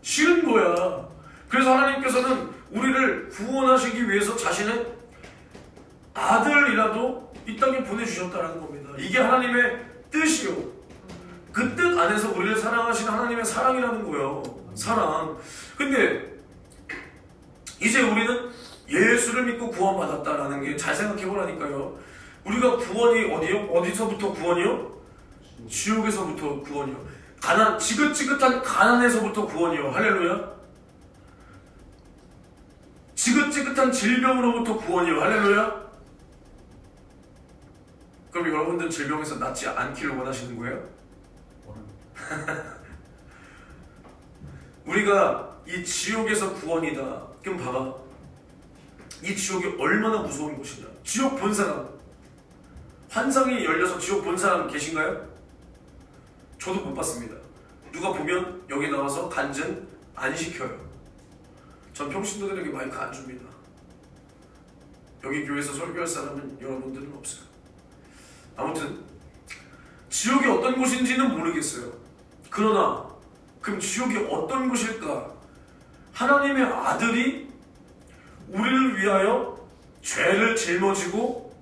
Speaker 1: 싫은 거야. 그래서 하나님께서는 우리를 구원하시기 위해서 자신의 아들이라도 이 땅에 보내주셨다는 겁니다. 이게 하나님의 뜻이요. 그 뜻 안에서 우리를 사랑하시는 하나님의 사랑이라는 거예요. 사랑. 근데 이제 우리는 예수를 믿고 구원받았다라는 게 잘 생각해보라니까요. 우리가 구원이 어디요? 어디서부터 구원이요? 지옥에서부터 구원이요. 지긋지긋한 가난에서부터 구원이요. 할렐루야. 지긋지긋한 질병으로부터 구원이요. 할렐루야. 그럼 여러분들 질병에서 낫지 않기를 원하시는 거예요? 우리가 이 지옥에서 구원이다. 그럼 봐봐. 이 지옥이 얼마나 무서운 곳이냐. 지옥 본 사람, 환상이 열려서 지옥 본 사람 계신가요? 저도 못 봤습니다. 누가 보면 여기 나와서 간증 안 시켜요. 전 평신도들에게 마이크 안 줍니다. 여기 교회에서 설교할 사람은 여러분들은 없어요. 아무튼 지옥이 어떤 곳인지는 모르겠어요. 그러나 그럼 지옥이 어떤 곳일까? 하나님의 아들이 우리를 위하여 죄를 짊어지고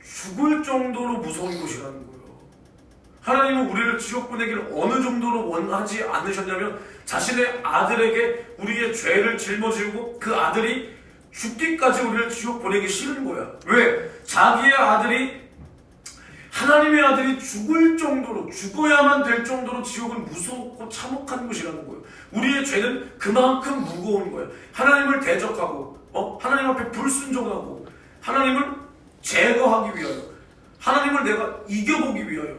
Speaker 1: 죽을 정도로 무서운 곳이라는 거예요. 하나님은 우리를 지옥 보내기를 어느 정도로 원하지 않으셨냐면 자신의 아들에게 우리의 죄를 짊어지고 그 아들이 죽기까지 우리를 지옥 보내기 싫은 거야. 왜? 자기의 아들이, 하나님의 아들이 죽을 정도로, 죽어야만 될 정도로 지옥은 무섭고 참혹한 곳이라는 거예요. 우리의 죄는 그만큼 무거운 거예요. 하나님을 대적하고 하나님 앞에 불순종하고 하나님을 제거하기 위하여, 하나님을 내가 이겨보기 위하여,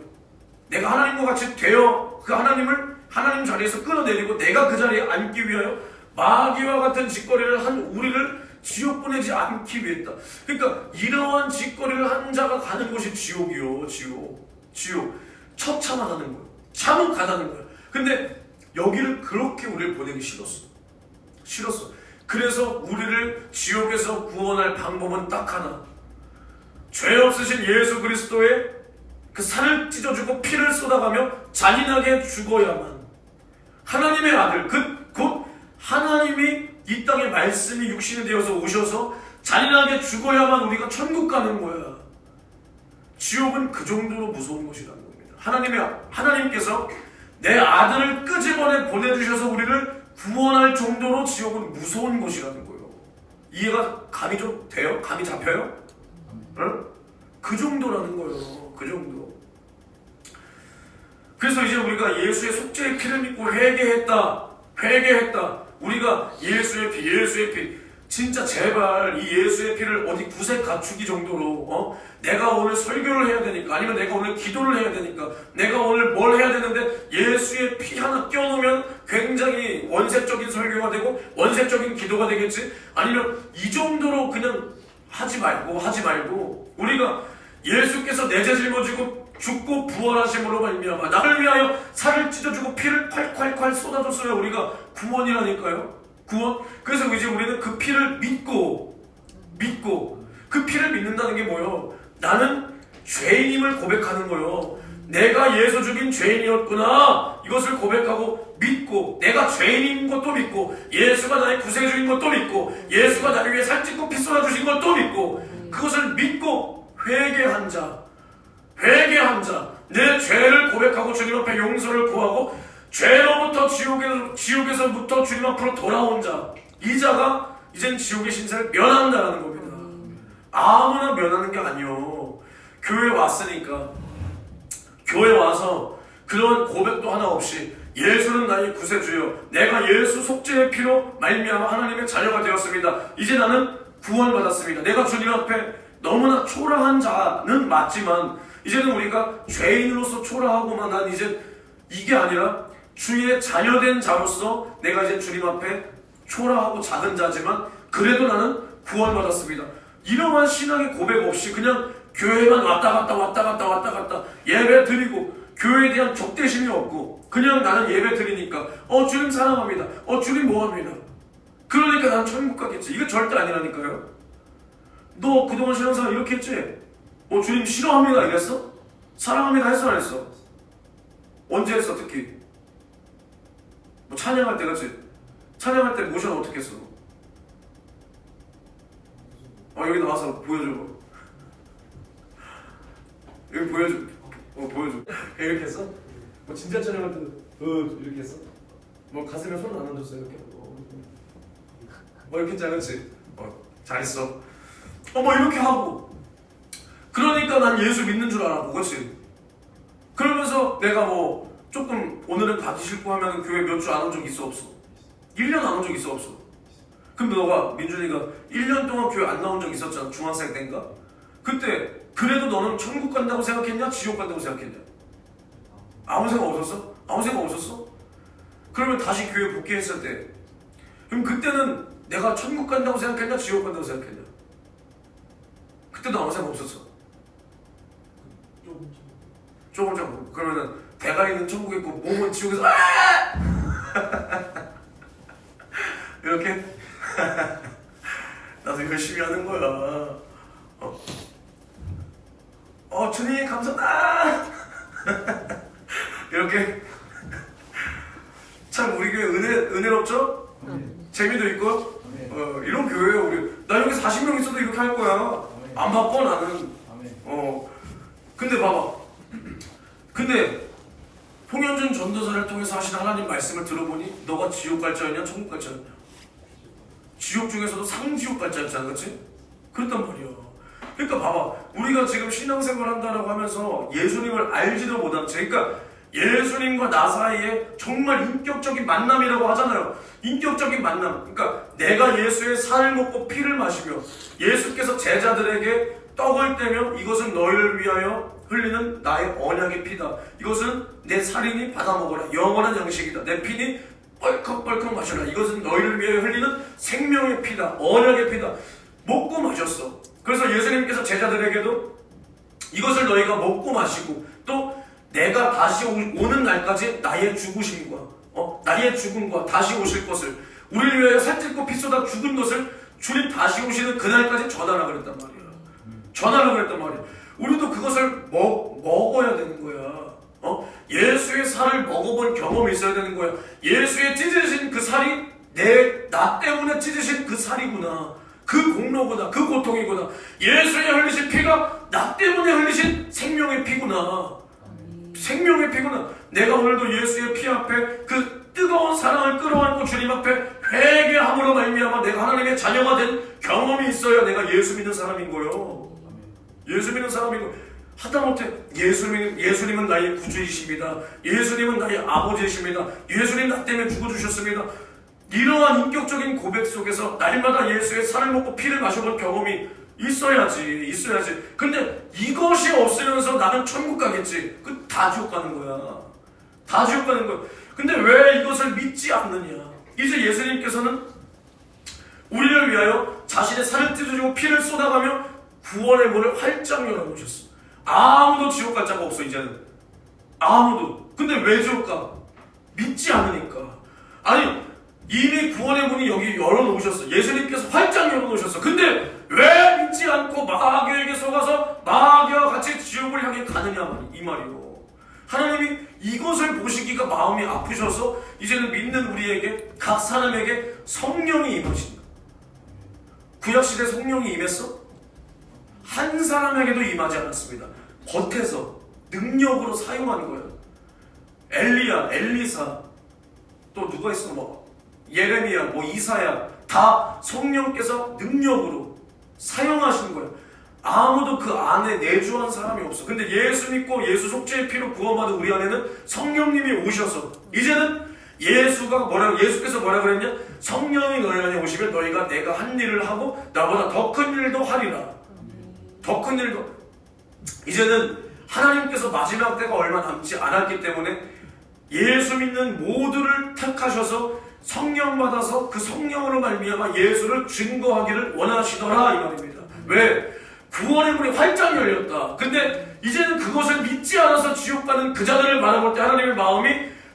Speaker 1: 내가 하나님과 같이 되어 그 하나님 자리에서 끌어내리고 내가 그 자리에 앉기 위하여 마귀와 같은 짓거리를 한 우리를 지옥 보내지 않기 위했다. 그러니까 이러한 짓거리를 한 자가 가는 곳이 지옥이요. 지옥. 처참하다는 거예요. 참혹하다는 거예요. 근데 여기를 그렇게 우리를 보내기 싫었어. 그래서 우리를 지옥에서 구원할 방법은 딱 하나. 죄 없으신 예수 그리스도의 그 살을 찢어주고 피를 쏟아가며 잔인하게 죽어야만, 하나님의 아들, 곧 하나님이 이 땅에 말씀이 육신이 되어서 오셔서 잔인하게 죽어야만 우리가 천국 가는 거야. 지옥은 그 정도로 무서운 곳이라는 겁니다. 하나님께서 내 아들을 끄집어내 보내주셔서 우리를 구원할 정도로 지옥은 무서운 곳이라는 거예요. 이해가 감이 좀 돼요? 감이 잡혀요? 응? 그 정도라는 거예요. 그 정도. 그래서 이제 우리가 예수의 속죄의 피를 믿고 회개했다. 우리가 예수의 피. 진짜 제발 이 예수의 피를 어디 구색 갖추기 정도로 내가 오늘 설교를 해야 되니까, 아니면 내가 오늘 기도를 해야 되니까, 내가 오늘 뭘 해야 되는데 예수의 피 하나 껴놓으면 굉장히 원색적인 설교가 되고 원색적인 기도가 되겠지? 아니면 이 정도로 그냥 하지 말고 우리가 예수께서 내 죄 짊어지고 죽고 부활하심으로 말미암아 나를 위하여 살을 찢어주고 피를 콸콸콸 쏟아줬어요. 우리가 구원이라니까요. 구원. 그래서 이제 우리는 그 피를 믿고 그 피를 믿는다는 게 뭐예요? 나는 죄인임을 고백하는 거예요. 내가 예수 죽인 죄인이었구나, 이것을 고백하고 믿고, 내가 죄인인 것도 믿고, 예수가 나의 구세주인 것도 믿고, 예수가 나를 위해 살찢고 피 쏟아주신 것도 믿고, 그것을 믿고 회개한 자, 내 죄를 고백하고 주님 앞에 용서를 구하고 죄로부터 지옥에서부터 주님 앞으로 돌아온 자, 이 자가 이젠 지옥의 신세를 면한다라는 겁니다. 아무나 면하는 게 아니요. 교회 왔으니까, 교회 와서 그런 고백도 하나 없이 예수는 나의 구세주여, 내가 예수 속죄의 피로 말미암아 하나님의 자녀가 되었습니다. 이제 나는 구원받았습니다. 내가 주님 앞에 너무나 초라한 자는 맞지만 이제는 우리가 죄인으로서 초라하고만, 난 이제 이게 아니라 주의 자녀된 자로서 내가 이제 주님 앞에 초라하고 작은 자지만 그래도 나는 구원받았습니다. 이러한 신앙의 고백 없이 그냥 교회만 왔다 갔다 예배 드리고 교회에 대한 적대심이 없고 그냥 나는 예배 드리니까 주님 사랑합니다. 주님 뭐합니다. 그러니까 난 천국 가겠지. 이거 절대 아니라니까요. 너 그동안 신앙생활 이렇게 했지? 주님 싫어합니다 이랬어? 사랑합니다 했어 안 했어? 언제 했어 특히? 찬양할 때 그치? 찬양할 때 모션 어떻게 했어? 여기 나와서 보여줘. 여기 보여줘. 보여줘. 이렇게 했어? 진짜 찬양할 때는 이렇게 했어? 가슴에 손 안 얹었어 이렇게? 이렇게 했잖아 그치? 잘했어. 이렇게 하고. 그러니까 난 예수 믿는 줄 알았고 그치? 그러면서 내가 조금 오늘은 가기 싫고 하면 교회 몇 주 안 온 적 있어 없어? 1년 안 온 적 있어 없어? 그럼 너가 민준이가 1년 동안 교회 안 나온 적 있었잖아 중학생 때인가? 그때 그래도 너는 천국 간다고 생각했냐? 지옥 간다고 생각했냐? 아무 생각 없었어? 아무 생각 없었어? 그러면 다시 교회 복귀했을 때 그럼 그때는 내가 천국 간다고 생각했냐? 지옥 간다고 생각했냐? 그때도 아무 생각 없었어? 조금 그러면은 대가리는 천국에 있고 몸은 지옥에서 이렇게 나도 열심히 하는 거야. 주님 감사합니다. 이렇게 참 우리 교회 은혜롭죠? 재미도 있고 이런 교회예요 우리. 나 여기 40명 있어도 이렇게 할 거야. 안 바꿔 나는. 근데 봐봐. 근데 홍현준 전도사를 통해서 하신 하나님 말씀을 들어보니 너가 지옥 갈 자였냐 천국 갈 자였냐? 지옥 중에서도 상지옥 갈 자였잖아 그렇지? 그랬단 말이야. 그러니까 봐봐 우리가 지금 신앙생활 한다라고 하면서 예수님을 알지도 못한 채 그러니까 예수님과 나 사이에 정말 인격적인 만남이라고 하잖아요. 인격적인 만남. 그러니까 내가 예수의 살을 먹고 피를 마시며 예수께서 제자들에게 떡을 떼며 이것은 너희를 위하여 흘리는 나의 언약의 피다. 이것은 내 살이니 받아 먹어라. 영원한 양식이다. 내 피니 뻘컥뻘컥 마셔라. 이것은 너희를 위하여 흘리는 생명의 피다. 언약의 피다. 먹고 마셨어. 그래서 예수님께서 제자들에게도 이것을 너희가 먹고 마시고 또 내가 다시 오는 날까지 나의 죽으심과 나의 죽음과 다시 오실 것을 우리를 위하여 살찔고 피 쏟아 죽은 것을 주님 다시 오시는 그날까지 전하라 그랬단 말이야. 전하라 그랬단 말이야. 우리도 그것을 먹어야 되는 거야. 예수의 살을 먹어본 경험이 있어야 되는 거야. 예수의 찢으신 그 살이 나 때문에 찢으신 그 살이구나. 그 공로구나. 그 고통이구나. 예수의 흘리신 피가 나 때문에 흘리신 생명의 피구나. 생명의 피구나. 내가 오늘도 예수의 피 앞에 그 뜨거운 사랑을 끌어안고 주님 앞에 회개함으로 말미암아 내가 하나님의 자녀가 된 경험이 있어야 내가 예수 믿는 사람인 거요. 예수 믿는 사람인 거. 하다못해 예수님은 나의 구주이십니다. 예수님은 나의 아버지이십니다. 예수님 나 때문에 죽어주셨습니다. 이러한 인격적인 고백 속에서 날마다 예수의 살을 먹고 피를 마셔본 경험이 있어야지. 근데 이것이 없으면서 나는 천국 가겠지. 다 지옥 가는 거야. 다 지옥 가는 거야. 근데 왜 이것을 믿지 않느냐. 이제 예수님께서는 우리를 위하여 자신의 살을 찢어주고 피를 쏟아가며 구원의 문을 활짝 열어놓으셨어. 아무도 지옥 갈 자가 없어 이제는. 아무도. 근데 왜 지옥 가? 믿지 않으니까. 아니 이미 구원의 문이 여기 열어놓으셨어. 예수님께서 활짝 열어놓으셨어. 근데 왜 믿지 않고 마귀에게 속아서 마귀와 같이 지옥을 향해 가느냐 이 말이요. 하나님이 이것을 보시기가 마음이 아프셔서 이제는 믿는 우리에게 각 사람에게 성령이 임하신다. 구약시대 성령이 임했어? 한 사람에게도 임하지 않았습니다. 겉에서 능력으로 사용하는 거예요. 엘리야, 엘리사, 또 누가 있어? 예레미야, 이사야, 다 성령께서 능력으로 사용하시는 거예요. 아무도 그 안에 내주한 사람이 없어. 근데 예수 믿고 예수 속죄의 피로 구원받은 우리 안에는 성령님이 오셔서 이제는 예수께서 뭐라 그랬냐? 성령이 너희 안에 오시면 너희가 내가 한 일을 하고 나보다 더 큰 일도 하리라. 더 큰 일도. 이제는 하나님께서 마지막 때가 얼마 남지 않았기 때문에 예수 믿는 모두를 택하셔서 성령 받아서 그 성령으로 말미암아 예수를 증거하기를 원하시더라 이 말입니다. 왜? 구원의 문이 활짝 열렸다. 근데 이제는 그것을 믿지 않아서 지옥 가는 그 자들을 바라볼 때 하나님의 마음이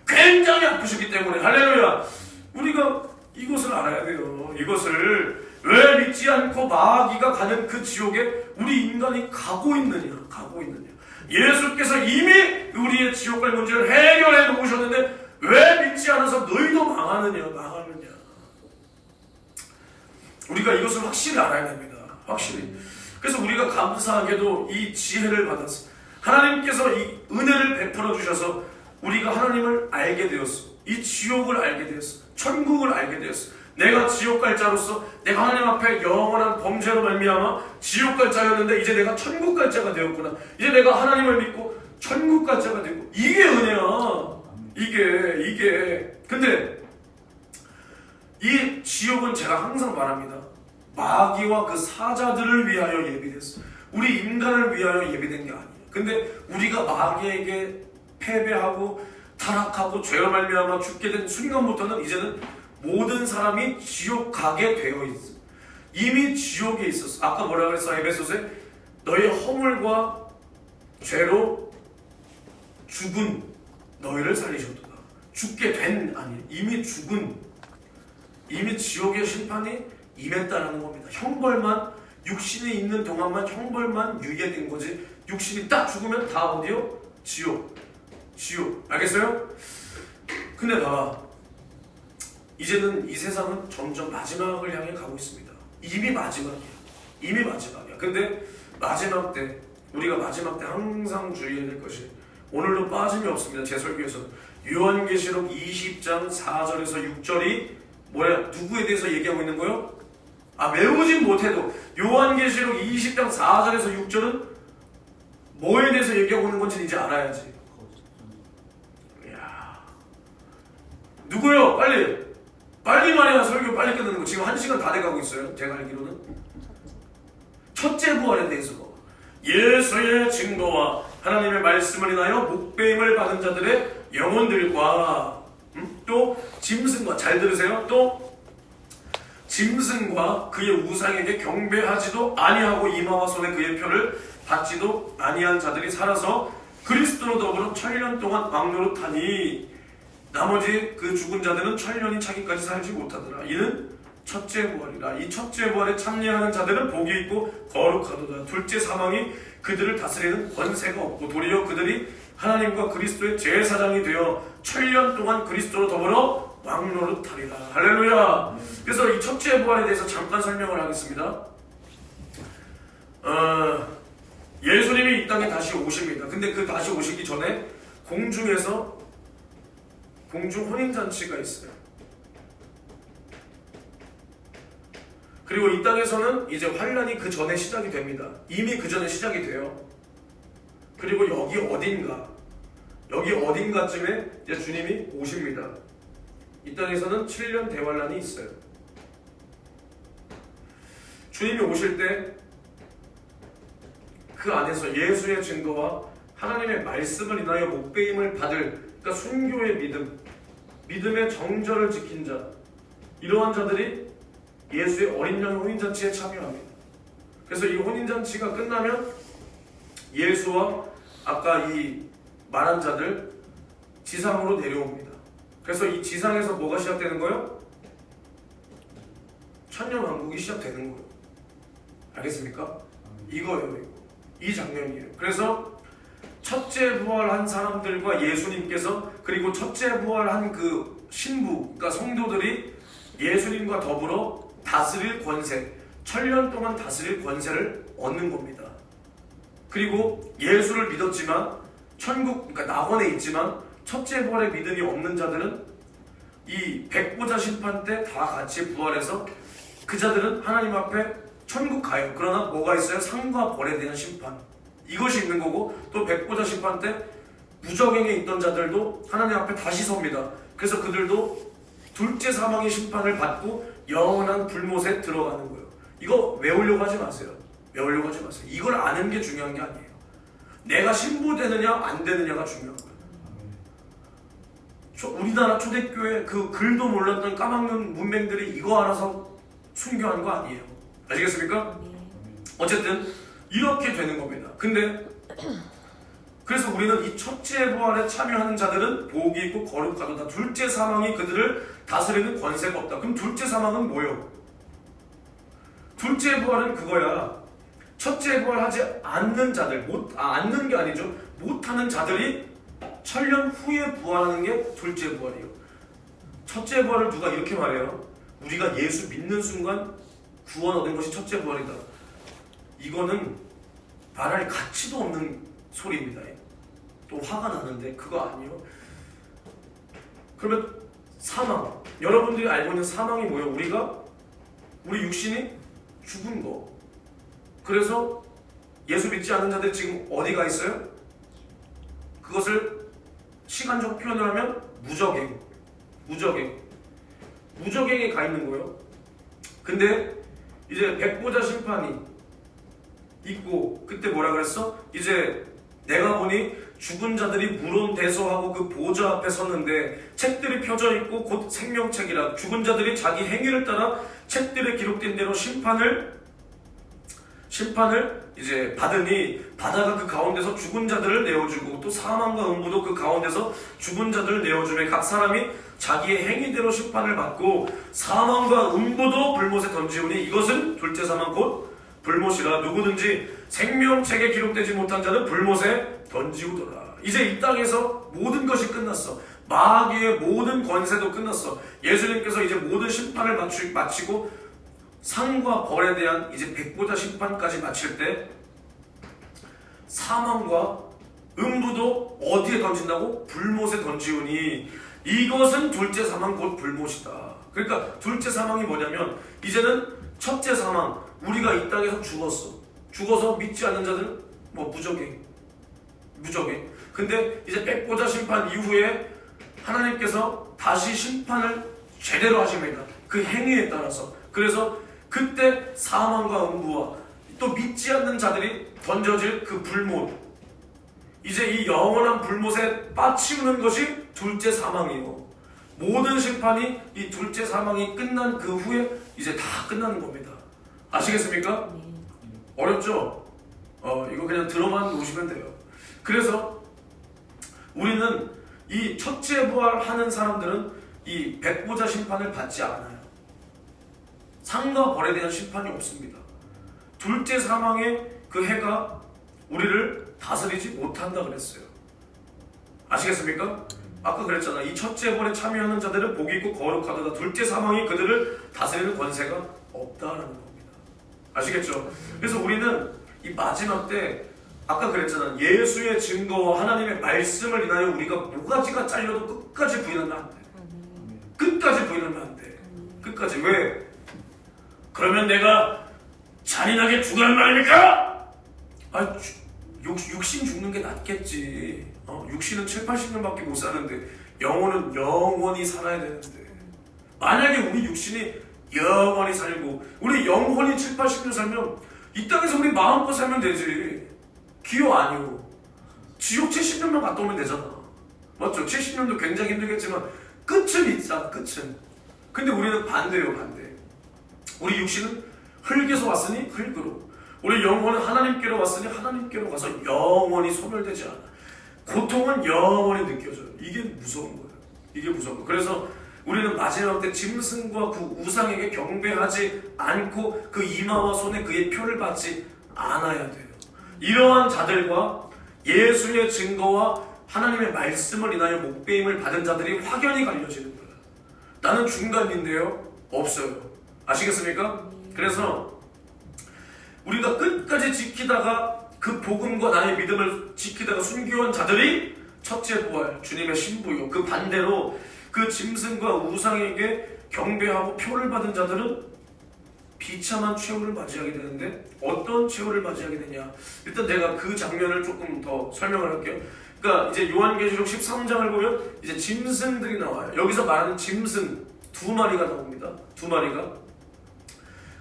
Speaker 1: 굉장히 아프시기 때문에 할렐루야. 우리가 이것을 알아야 돼요. 이것을 왜 믿지 않고 마귀가 가는 그 지옥에 우리 인간이 가고 있느냐. 예수께서 이미 우리의 지옥 갈 문제를 해결해 놓으셨는데 왜 믿지 않아서 너희도 망하느냐. 우리가 이것을 확실히 알아야 됩니다. 확실히. 그래서 우리가 감사하게도 이 지혜를 받았어. 하나님께서 이 은혜를 베풀어 주셔서 우리가 하나님을 알게 되었어. 이 지옥을 알게 되었어. 천국을 알게 되었어. 내가 지옥 갈 자로서 내가 하나님 앞에 영원한 범죄로 말미암아 지옥 갈 자였는데 이제 내가 천국 갈 자가 되었구나. 이제 내가 하나님을 믿고 천국 갈 자가 되고, 이게 은혜야. 이게. 근데 이 지옥은 제가 항상 말합니다. 마귀와 그 사자들을 위하여 예비됐어. 우리 인간을 위하여 예비된 게 아니에요. 근데 우리가 마귀에게 패배하고 타락하고 죄로 말미암아 죽게 된 순간부터는 이제는 모든 사람이 지옥 가게 되어 있어. 이미 지옥에 있었어. 아까 뭐라 그랬어? 에베소서에 너희 허물과 죄로 죽은 너희를 살리셨도다. 죽게 된 아니, 이미 죽은, 이미 지옥의 심판이 임했다라는 겁니다. 형벌만, 육신이 있는 동안만 형벌만 유예된 거지. 육신이 딱 죽으면 다 어디요? 지옥. 알겠어요? 근데 봐봐, 이제는 이 세상은 점점 마지막을 향해 가고 있습니다. 이미 마지막이야. 근데 마지막 때, 우리가 마지막 때 항상 주의해야 될 것이, 오늘도 빠짐이 없습니다. 제 설교에서는 요한계시록 20장 4절에서 6절이 뭐야? 누구에 대해서 얘기하고 있는 거예요? 외우진 못해도 요한계시록 20장 4절에서 6절은 뭐에 대해서 얘기하고 있는 건지 이제 알아야지. 이야, 누구요? 빨리 말해야 설교 빨리 끝나는 거. 지금 1시간 다 돼가고 있어요. 제가 알기로는 첫째 부활에 대해서 예수의 증거와 하나님의 말씀을 인하여 목배임을 받은 자들의 영혼들과 또 짐승과, 잘 들으세요, 또 짐승과 그의 우상에게 경배하지도 아니하고 이마와 손에 그의 표를 받지도 아니한 자들이 살아서 그리스도로 더불어 천년 동안 왕노릇하니 나머지 그 죽은 자들은 천년이 차기까지 살지 못하더라. 이는 첫째 부활이라. 이 첫째 부활에 참여하는 자들은 복이 있고 거룩하도다. 둘째 사망이 그들을 다스리는 권세가 없고 도리어 그들이 하나님과 그리스도의 제사장이 되어 천년 동안 그리스도로 더불어 왕노릇하리라. 할렐루야. 그래서 이 첫째 부활에 대해서 잠깐 설명을 하겠습니다. 예수님이 이 땅에 다시 오십니다. 근데 그 다시 오시기 전에 공중에서 공중 혼인잔치가 있어요. 그리고 이 땅에서는 이제 환란이 그 전에 시작이 됩니다. 이미 그 전에 시작이 돼요. 그리고 여기 어딘가쯤에 이제 주님이 오십니다. 이 땅에서는 7년 대환란이 있어요. 주님이 오실 때 그 안에서 예수의 증거와 하나님의 말씀을 인하여 목배임을 받을, 그러니까 순교의 믿음의 정절을 지킨 자, 이러한 자들이 예수의 어린 양 혼인잔치에 참여합니다. 그래서 이 혼인잔치가 끝나면 예수와 아까 이 말한 자들 지상으로 내려옵니다. 그래서 이 지상에서 뭐가 시작되는 거예요? 천년왕국이 시작되는 거예요. 알겠습니까? 이거예요. 이 장면이에요. 그래서 첫째 부활한 사람들과 예수님께서, 그리고 첫째 부활한 그 신부, 그러니까 성도들이 예수님과 더불어 다스릴 권세, 천년 동안 다스릴 권세를 얻는 겁니다. 그리고 예수를 믿었지만 천국, 그러니까 낙원에 있지만 첫째 부활의 믿음이 없는 자들은 이 백보자 심판 때 다 같이 부활해서 그 자들은 하나님 앞에 천국 가요. 그러나 뭐가 있어요? 상과 벌에 대한 심판, 이것이 있는 거고, 또 백보자 심판 때 무적행에 있던 자들도 하나님 앞에 다시 섭니다. 그래서 그들도 둘째 사망의 심판을 받고 영원한 불못에 들어가는 거예요. 이거 외우려고 하지 마세요. 이걸 아는 게 중요한 게 아니에요. 내가 신부되느냐 안 되느냐가 중요한 거예요. 우리나라 초대교회 그 글도 몰랐던 까막눈 문맹들이 이거 알아서 순교한 거 아니에요. 아시겠습니까? 어쨌든 이렇게 되는 겁니다. 근데 그래서 우리는 이 첫째 부활에 참여하는 자들은 복이 있고 거룩하도다. 둘째 사망이 그들을 다스리는 권세가 없다. 그럼 둘째 사망은 뭐예요? 둘째 부활은 그거야. 첫째 부활하지 않는 자들, 않는 게 아니죠. 못하는 자들이 천년 후에 부활하는 게 둘째 부활이에요. 첫째 부활을 누가 이렇게 말해요. 우리가 예수 믿는 순간 구원 얻은 것이 첫째 부활이다. 이거는 말할 가치도 없는 소리입니다. 또 화가 나는데 그거 아니에요. 그러면 사망, 여러분들이 알고 있는 사망이 뭐예요? 우리 육신이 죽은 거. 그래서 예수 믿지 않는 자들이 지금 어디가 있어요? 그것을 시간적 표현을 하면 무적행에 가 있는 거예요. 근데 이제 백보자 심판이 있고, 그때 뭐라 그랬어? 이제 내가 보니 죽은 자들이 물론대소하고 그 보좌 앞에 섰는데 책들이 펴져 있고 곧 생명책이라 죽은 자들이 자기 행위를 따라 책들에 기록된 대로 심판을 이제 받으니 바다가 그 가운데서 죽은 자들을 내어주고 또 사망과 음부도 그 가운데서 죽은 자들을 내어주매 각 사람이 자기의 행위대로 심판을 받고 사망과 음부도 불못에 던지우니 이것은 둘째 사망 곧 불못이라 누구든지 생명책에 기록되지 못한 자는 불못에 던지우더라. 이제 이 땅에서 모든 것이 끝났어. 마귀의 모든 권세도 끝났어. 예수님께서 이제 모든 심판을 마치고 상과 벌에 대한 이제 백보자 심판까지 마칠 때 사망과 음부도 어디에 던진다고? 불못에 던지우니 이것은 둘째 사망 곧 불못이다. 그러니까 둘째 사망이 뭐냐면 이제는 첫째 사망, 우리가 이 땅에서 죽어서 믿지 않는 자들은 뭐 무적행. 근데 이제 백보자 심판 이후에 하나님께서 다시 심판을 제대로 하십니다. 그 행위에 따라서. 그래서 그때 사망과 음부와 또 믿지 않는 자들이 던져질 그 불못, 이제 이 영원한 불못에 빠치우는 것이 둘째 사망이에요. 모든 심판이 이 둘째 사망이 끝난 그 후에 이제 다 끝나는 겁니다. 아시겠습니까? 어렵죠? 이거 그냥 들어만 놓으시면 돼요. 그래서 우리는 이 첫째 부활하는 사람들은 이 백보자 심판을 받지 않아요. 상과 벌에 대한 심판이 없습니다. 둘째 사망의 그 해가 우리를 다스리지 못한다 그랬어요. 아시겠습니까? 아까 그랬잖아. 이 첫째 벌에 참여하는 자들은 복이 있고 거룩하도다. 둘째 사망이 그들을 다스리는 권세가 없다라는 겁니다. 아시겠죠? 그래서 우리는 이 마지막 때 아까 그랬잖아. 예수의 증거와 하나님의 말씀을 인하여 우리가 모가지가 잘려도 끝까지 부인하면 안 돼. 끝까지 부인하면 안 돼. 끝까지. 왜? 그러면 내가 잔인하게 죽으란 말입니까? 육신 죽는 게 낫겠지. 육신은 7, 80년밖에 못 사는데 영혼은 영원히 살아야 되는데, 만약에 우리 육신이 영원히 살고 우리 영혼이 7, 80년 살면 이 땅에서 우리 마음껏 살면 되지. 기호 아니오. 지옥 70년만 갔다 오면 되잖아. 맞죠? 70년도 굉장히 힘들겠지만 끝은 있잖아. 끝은. 근데 우리는 반대예요. 반대. 우리 육신은 흙에서 왔으니 흙으로, 우리 영혼은 하나님께로 왔으니 하나님께로 가서 영원히 소멸되지 않아. 고통은 영원히 느껴져요. 이게 무서운 거예요. 이게 무서운 거예요. 그래서 우리는 마지막 때 짐승과 그 우상에게 경배하지 않고 그 이마와 손에 그의 표를 받지 않아야 돼요. 이러한 자들과 예수의 증거와 하나님의 말씀을 인하여 목배임을 받은 자들이 확연히 갈려지는 거예요. 나는 중간인데요? 없어요. 아시겠습니까? 그래서 우리가 끝까지 지키다가 그 복음과 나의 믿음을 지키다가 순교한 자들이 첫째 부활, 주님의 신부요. 그 반대로 그 짐승과 우상에게 경배하고 표를 받은 자들은 비참한 최후를 맞이하게 되는데, 어떤 최후를 맞이하게 되냐? 일단 내가 그 장면을 조금 더 설명을 할게요. 그러니까 이제 요한계시록 13장을 보면 이제 짐승들이 나와요. 여기서 말하는 짐승 2마리가 나옵니다. 2마리가.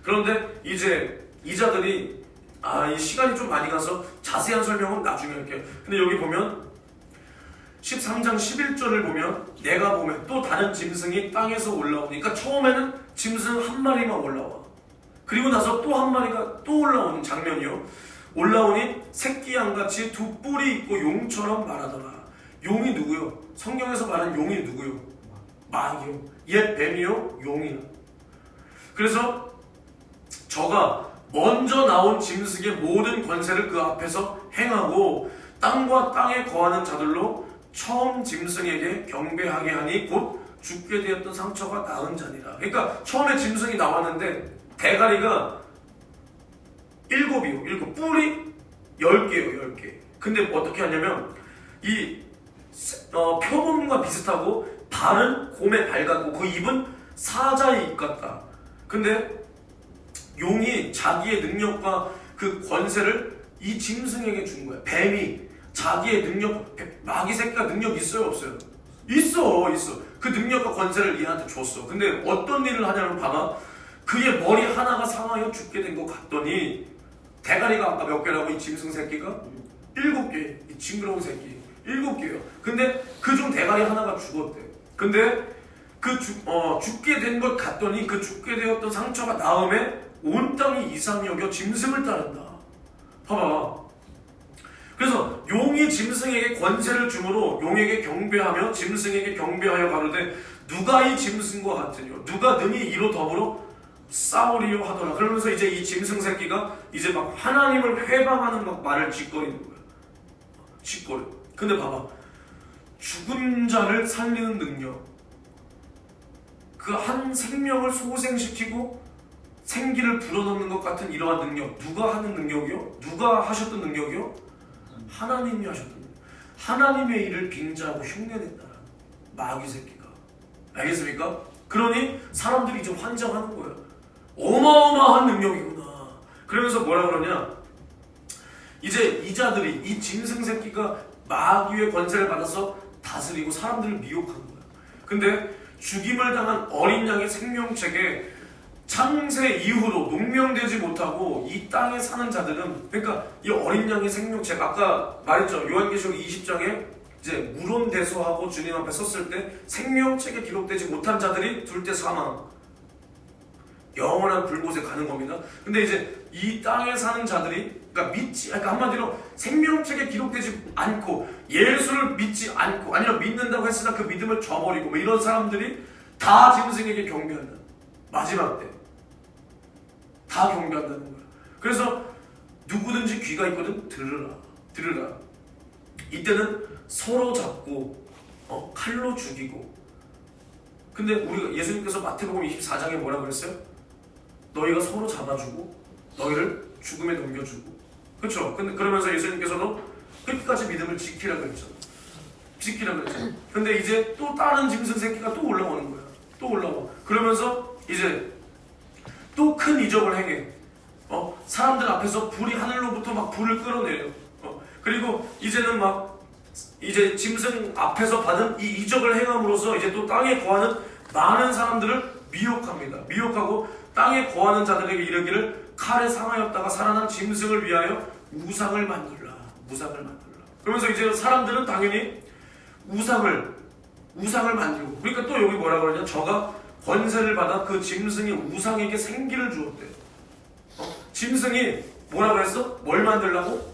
Speaker 1: 그런데 이제 이 자들이 이 시간이 좀 많이 가서 자세한 설명은 나중에 할게요. 근데 여기 보면 13장 11절을 보면 내가 보면 또 다른 짐승이 땅에서 올라오니까 처음에는 짐승 한 마리만 올라와. 그리고 나서 또 한 마리가 또 올라오는 장면이요. 올라오니 새끼 양같이 두 뿔이 있고 용처럼 말하더라. 용이 누구요? 성경에서 말하는 용이 누구요? 마귀요. 옛 뱀이요? 용이요. 그래서 저가 먼저 나온 짐승의 모든 권세를 그 앞에서 행하고 땅과 땅에 거하는 자들로 처음 짐승에게 경배하게 하니 곧 죽게 되었던 상처가 나은 자니라. 그러니까 처음에 짐승이 나왔는데 대가리가 7이요. 7. 뿔이 10개예요. 10개. 근데 어떻게 하냐면 이 표범과 비슷하고 발은 곰의 발 같고 그 입은 사자의 입 같다. 근데 용이 자기의 능력과 그 권세를 이 짐승에게 준 거야. 뱀이 자기의 능력, 마귀 새끼가 능력 있어요 없어요? 있어. 그 능력과 권세를 얘한테 줬어. 근데 어떤 일을 하냐면 봐봐. 그의 머리 하나가 상하여 죽게 된 것 같더니 대가리가 아까 몇 개라고 이 짐승 새끼가? 7개. 이 징그러운 새끼 7개요. 근데 그중 대가리 하나가 죽었대. 근데 그 죽게 된 것 같더니 그 죽게 되었던 상처가 나음에 온 땅이 이상히 여겨 짐승을 따른다. 봐봐. 그래서 용이 짐승에게 권세를 주므로 용에게 경배하며 짐승에게 경배하여 가로되 누가 이 짐승과 같으뇨 누가 능히 이로 더불어 싸우리요 하더라. 그러면서 이제 이 짐승 새끼가 이제 막 하나님을 회방하는 막 말을 짓거리는 거야. 짓거려. 근데 봐봐. 죽은 자를 살리는 능력, 그 한 생명을 소생시키고 생기를 불어넣는 것 같은 이러한 능력, 누가 하는 능력이요? 누가 하셨던 능력이요? 하나님이 하셨던 능력. 하나님의 일을 빙자하고 흉내낸다. 마귀 새끼가. 알겠습니까? 그러니 사람들이 이제 환장하는 거예요. 어마어마한 능력이구나. 그러면서 뭐라 그러냐? 이제 이자들이 이 짐승 새끼가 마귀의 권세를 받아서 다스리고 사람들을 미혹한 거야. 근데 죽임을 당한 어린 양의 생명책에 창세 이후로 농명되지 못하고 이 땅에 사는 자들은, 그러니까 이 어린 양의 생명책, 아까 말했죠. 요한계시록 20장에 이제 물론대소하고 주님 앞에 섰을 때 생명책에 기록되지 못한 자들이 둘 때 사망, 영원한 불곳에 가는 겁니다. 근데 이제 이 땅에 사는 자들이, 그러니까 한마디로 생명책에 기록되지 않고 예수를 믿지 않고, 아니면 믿는다고 했으나 그 믿음을 저버리고 뭐 이런 사람들이 다 짐승에게 경배한다. 마지막 때 다 경배한다는 거야. 그래서 누구든지 귀가 있거든 들으라. 이때는 서로 잡고 칼로 죽이고. 근데 우리가 예수님께서 마태복음 24장에 뭐라 그랬어요? 너희가 서로 잡아주고 너희를 죽음에 넘겨주고. 그렇죠? 근데 그러면서 예수님께서도 끝까지 믿음을 지키라 그랬죠. 근데 이제 또 다른 짐승 새끼가 또 올라오는 거야. 또 올라와. 그러면서 이제 또 큰 이적을 행해. 사람들 앞에서 불이 하늘로부터 막 불을 끌어내려. 그리고 이제는 막 이제 짐승 앞에서 받은 이 이적을 행함으로써 이제 또 땅에 거하는 많은 사람들을 미혹합니다. 미혹하고 땅에 거하는 자들에게 이르기를 칼에 상하였다가 살아난 짐승을 위하여 우상을 만들라. 그러면서 이제 사람들은 당연히 우상을 만들고, 그러니까 또 여기 뭐라 그러냐? 저가 권세를 받아 그 짐승이 우상에게 생기를 주었대. 짐승이 뭐라 그랬어? 뭘 만들라고?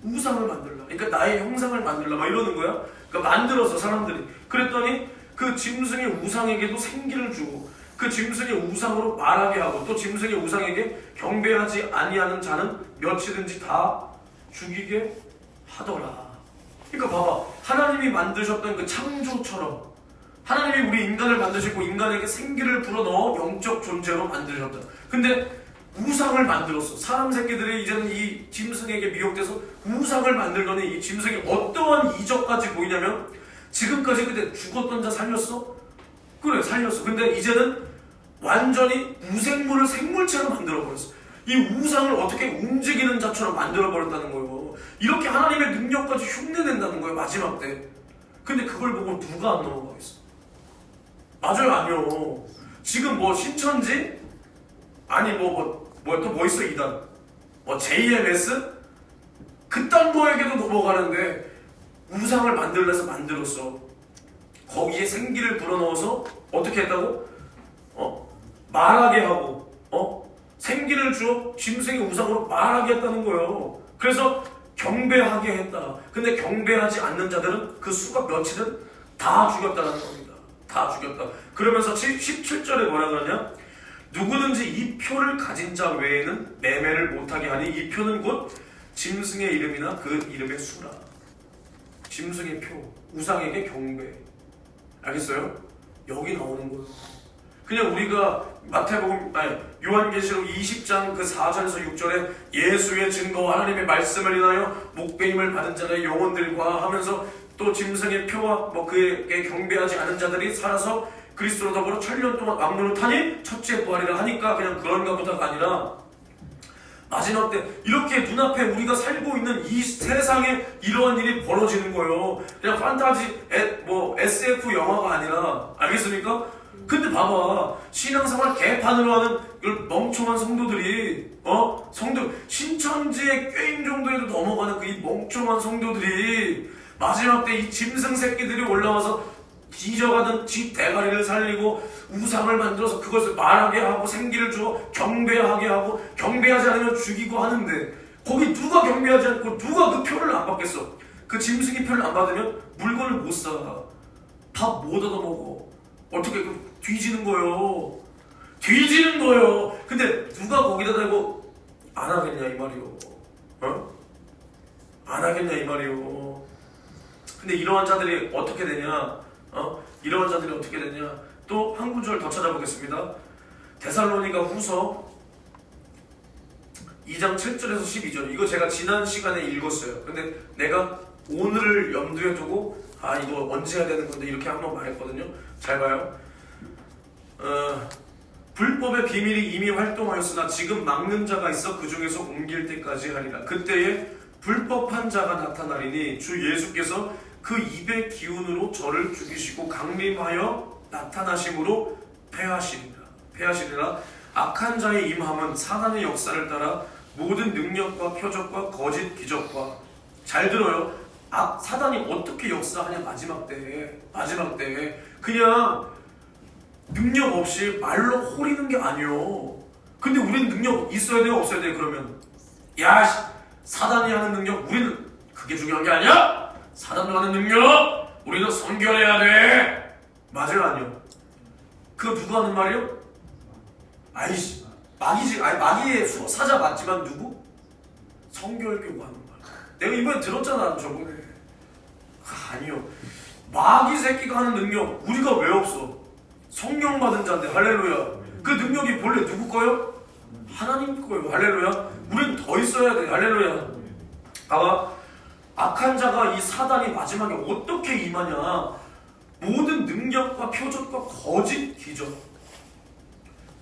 Speaker 1: 우상을 만들라. 그러니까 나의 형상을 만들라. 막 이러는 거야. 그러니까 만들어서 사람들이. 그랬더니 그 짐승의 우상에게도 생기를 주고 그 짐승의 우상으로 말하게 하고 또 짐승의 우상에게 경배하지 아니하는 자는 몇이든지 다 죽이게 하더라. 그러니까 봐봐. 하나님이 만드셨던 그 창조처럼 하나님이 우리 인간을 만드시고 인간에게 생기를 불어넣어 영적 존재로 만드셨다. 근데 우상을 만들었어. 사람 새끼들이 이제는 이 짐승에게 미혹돼서 우상을 만들더니 이 짐승이 어떠한 이적까지 보이냐면 지금까지 그때 죽었던 자 살렸어? 그래, 살렸어. 근데 이제는 완전히 무생물을 생물체로 만들어버렸어. 이 우상을 어떻게 움직이는 자처럼 만들어버렸다는 거예요. 이렇게 하나님의 능력까지 흉내낸다는 거예요, 마지막 때. 근데 그걸 보고 누가 안 넘어가겠어? 맞아요, 아니요. 지금 뭐 신천지? 아니 또 뭐 있어, 이단? JMS? 그딴 거에게도 넘어가는데 우상을 만들어서 만들었어. 거기에 생기를 불어넣어서 어떻게 했다고? 말하게 하고 생기를 주어 짐승의 우상으로 말하게 했다는 거예요. 그래서 경배하게 했다. 근데 경배하지 않는 자들은 그 수가 몇이든 다 죽였다는 겁니다. 다 죽였다. 그러면서 17절에 뭐라 그러냐? 누구든지 이 표를 가진 자 외에는 매매를 못하게 하니 이 표는 곧 짐승의 이름이나 그 이름의 수라. 짐승의 표, 우상에게 경배. 알겠어요? 여기 나오는 거예요. 그냥 우리가 요한계시록 20장 그 4절에서 6절에 예수의 증거와 하나님의 말씀을 인하여 목배임을 받은 자들의 영혼들과 하면서 또 짐승의 표와 그에게 경배하지 않은 자들이 살아서 그리스도로 더불어 천년 동안 왕노를 타니 첫째 부활이라 하니까 그냥 그런가 보다가 아니라 마지막 때 이렇게 눈앞에 우리가 살고 있는 이 세상에 이러한 일이 벌어지는 거예요. 그냥 판타지 SF 영화가 아니라. 알겠습니까? 근데 봐봐, 신앙생활 개판으로 하는 멍청한 성도들이 성도 신천지의 꾀임 정도에도 넘어가는 그 이 멍청한 성도들이 마지막 때 이 짐승 새끼들이 올라와서 뒤져가던 지 대가리를 살리고 우상을 만들어서 그것을 말하게 하고 생기를 주어 경배하게 하고 경배하지 않으면 죽이고 하는데 거기 누가 경배하지 않고 누가 그 표를 안 받겠어? 그 짐승이 표를 안 받으면 물건을 못 사. 밥 못 얻어먹어. 어떻게 뒤지는 거예요. 뒤지는 거예요. 근데 누가 거기다 대고 안 하겠냐 이 말이요. 안 하겠냐 이 말이요. 근데 이러한 자들이 어떻게 되냐? 이러한 자들이 어떻게 되냐? 또 한 구절 더 찾아보겠습니다. 데살로니가 후서 2장 7절에서 12절. 이거 제가 지난 시간에 읽었어요. 근데 내가 오늘을 염두에 두고 이거 언제 해야 되는 건데 이렇게 한번 말했거든요. 잘 봐요. 불법의 비밀이 이미 활동하였으나 지금 막는 자가 있어 그 중에서 옮길 때까지 하리라. 그때에 불법한 자가 나타나리니 주 예수께서 그 입의 기운으로 저를 죽이시고 강림하여 나타나심으로 패하시리라. 악한 자의 임함은 사단의 역사를 따라 모든 능력과 표적과 거짓 기적과. 잘 들어요. 사단이 어떻게 역사하냐? 마지막 때에 그냥 능력 없이 말로 호리는 게 아니요. 근데 우리는 능력 있어야 돼요, 없어야 돼요? 그러면 사단이 하는 능력 우리는 그게 중요한 게 아니야? 사단도 하는 능력 우리는 성결해야 돼. 맞아요, 아니요? 그거 누가 하는 말이요? 마귀지. 마귀의 사자 맞지만 누구? 성결교가 하는 말. 내가 이번에 들었잖아, 저번에. 아니요. 마귀 새끼가 하는 능력 우리가 왜 없어? 성령 받은 자인데. 할렐루야. 그 능력이 본래 누구 거요? 하나님 거예요. 할렐루야. 우린 더 있어야 돼. 할렐루야. 봐봐, 악한 자가 이 사단이 마지막에 어떻게 임하냐? 모든 능력과 표적과 거짓 기적,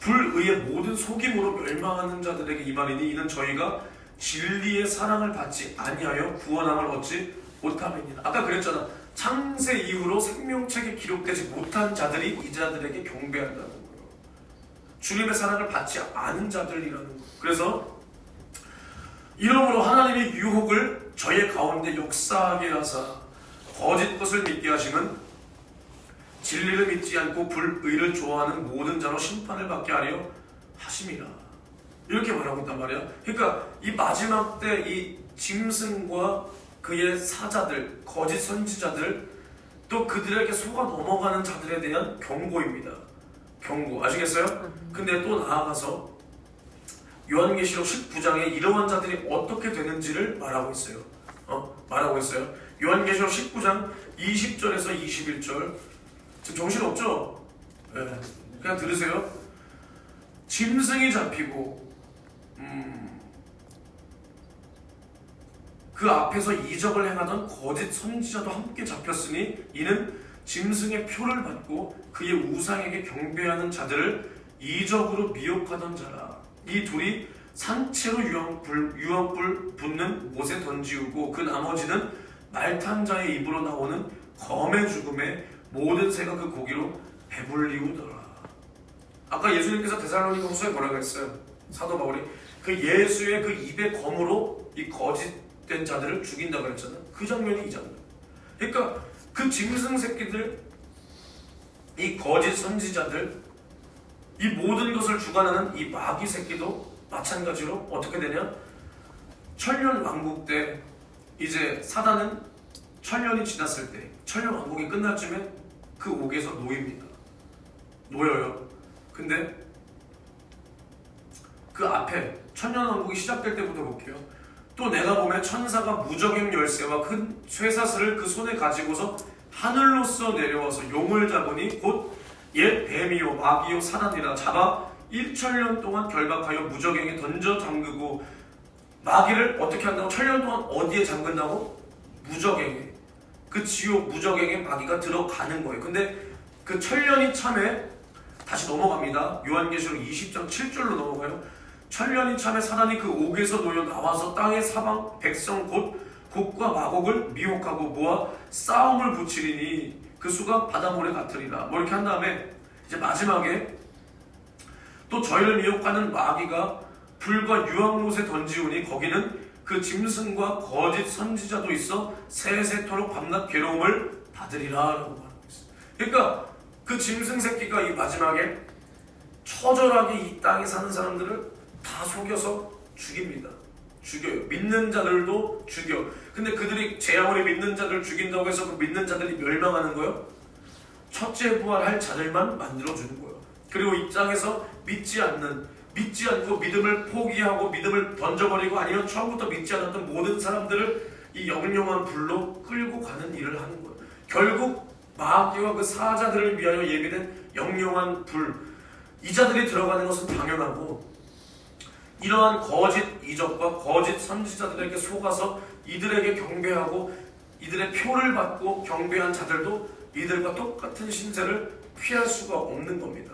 Speaker 1: 불의의 모든 속임으로 멸망하는 자들에게 임하리니 이는 저희가 진리의 사랑을 받지 아니하여 구원함을 얻지 못함이니라. 아까 그랬잖아. 창세 이후로 생명책에 기록되지 못한 자들이 이 자들에게 경배한다는 거예요. 주님의 사랑을 받지 않은 자들이라는 거예요. 그래서 이러므로 하나님의 유혹을 저의 가운데 역사하게 하사 거짓 것을 믿게 하심은 진리를 믿지 않고 불의를 좋아하는 모든 자로 심판을 받게 하려 하심이라. 이렇게 말하고 있단 말이야. 그러니까 이 마지막 때 이 짐승과 그의 사자들, 거짓 선지자들, 또 그들에게 속아 넘어가는 자들에 대한 경고입니다. 경고. 아시겠어요? 근데 또 나아가서 요한계시록 19장에 이러한 자들이 어떻게 되는지를 말하고 있어요. 요한계시록 19장 20절에서 21절. 지금 정신없죠? 네. 그냥 들으세요. 짐승이 잡히고 그 앞에서 이적을 행하던 거짓 선지자도 함께 잡혔으니 이는 짐승의 표를 받고 그의 우상에게 경배하는 자들을 이적으로 미혹하던 자라. 이 둘이 산채로 유황불 붙는 못에 던지우고 그 나머지는 말탄 자의 입으로 나오는 검의 죽음에 모든 새가 그 고기로 배불리우더라. 아까 예수님께서 데살로니가 후서에 뭐라고 했어요? 사도 바울이 그 예수의 그 입의 검으로 이 거짓된 자들을 죽인다고 했잖아. 그 장면이 이 장면. 그러니까 그 짐승 새끼들, 이 거짓 선지자들, 이 모든 것을 주관하는 이 마귀 새끼도 마찬가지로 어떻게 되냐? 천년 왕국 때 이제 사단은 천년이 지났을 때, 천년 왕국이 끝날 쯤에 그 옥에서 놓입니다. 놓여요. 근데 그 앞에 천년왕국이 시작될 때부터 볼게요. 또 내가 보면 천사가 무적행 열쇠와 큰 쇠사슬을 그 손에 가지고서 하늘로서 내려와서 용을 잡으니 곧 옛 뱀이요 마귀요 사단이라 잡아 1천년 동안 결박하여 무적행에 던져 잠그고. 마귀를 어떻게 한다고? 천년 동안 어디에 잠근다고? 무적행에. 그 지옥 무적행에 마귀가 들어가는 거예요. 근데 그 천년이 참에 다시 넘어갑니다. 요한계시록 20장 7절로 넘어가요. 천년이 참에 사단이 그 옥에서 놓여 나와서 땅의 사방 백성 곧 곡과 마곡을 미혹하고 모아 싸움을 붙이리니 그 수가 바닷물에 같으리라. 뭐 이렇게 한 다음에 이제 마지막에 또 저희를 미혹하는 마귀가 불과 유황못에 던지우니 거기는 그 짐승과 거짓 선지자도 있어 세세토록 밤낮 괴로움을 받으리라 라고 말하고 있어요. 그러니까 그 짐승 새끼가 이 마지막에 처절하게 이 땅에 사는 사람들을 다 속여서 죽입니다. 죽여요. 믿는 자들도 죽여. 근데 그들이 제 아무리 믿는 자들 죽인다고 해서 그 믿는 자들이 멸망하는 거예요? 첫째 부활할 자들만 만들어주는 거예요. 그리고 이 땅에서 믿지 않고 믿음을 포기하고 믿음을 던져버리고 아니면 처음부터 믿지 않았던 모든 사람들을 이 영영한 불로 끌고 가는 일을 하는 거예요. 결국 마귀와 그 사자들을 위하여 예비된 영영한 불, 이 자들이 들어가는 것은 당연하고, 이러한 거짓 이적과 거짓 선지자들에게 속아서 이들에게 경배하고 이들의 표를 받고 경배한 자들도 이들과 똑같은 신세를 피할 수가 없는 겁니다.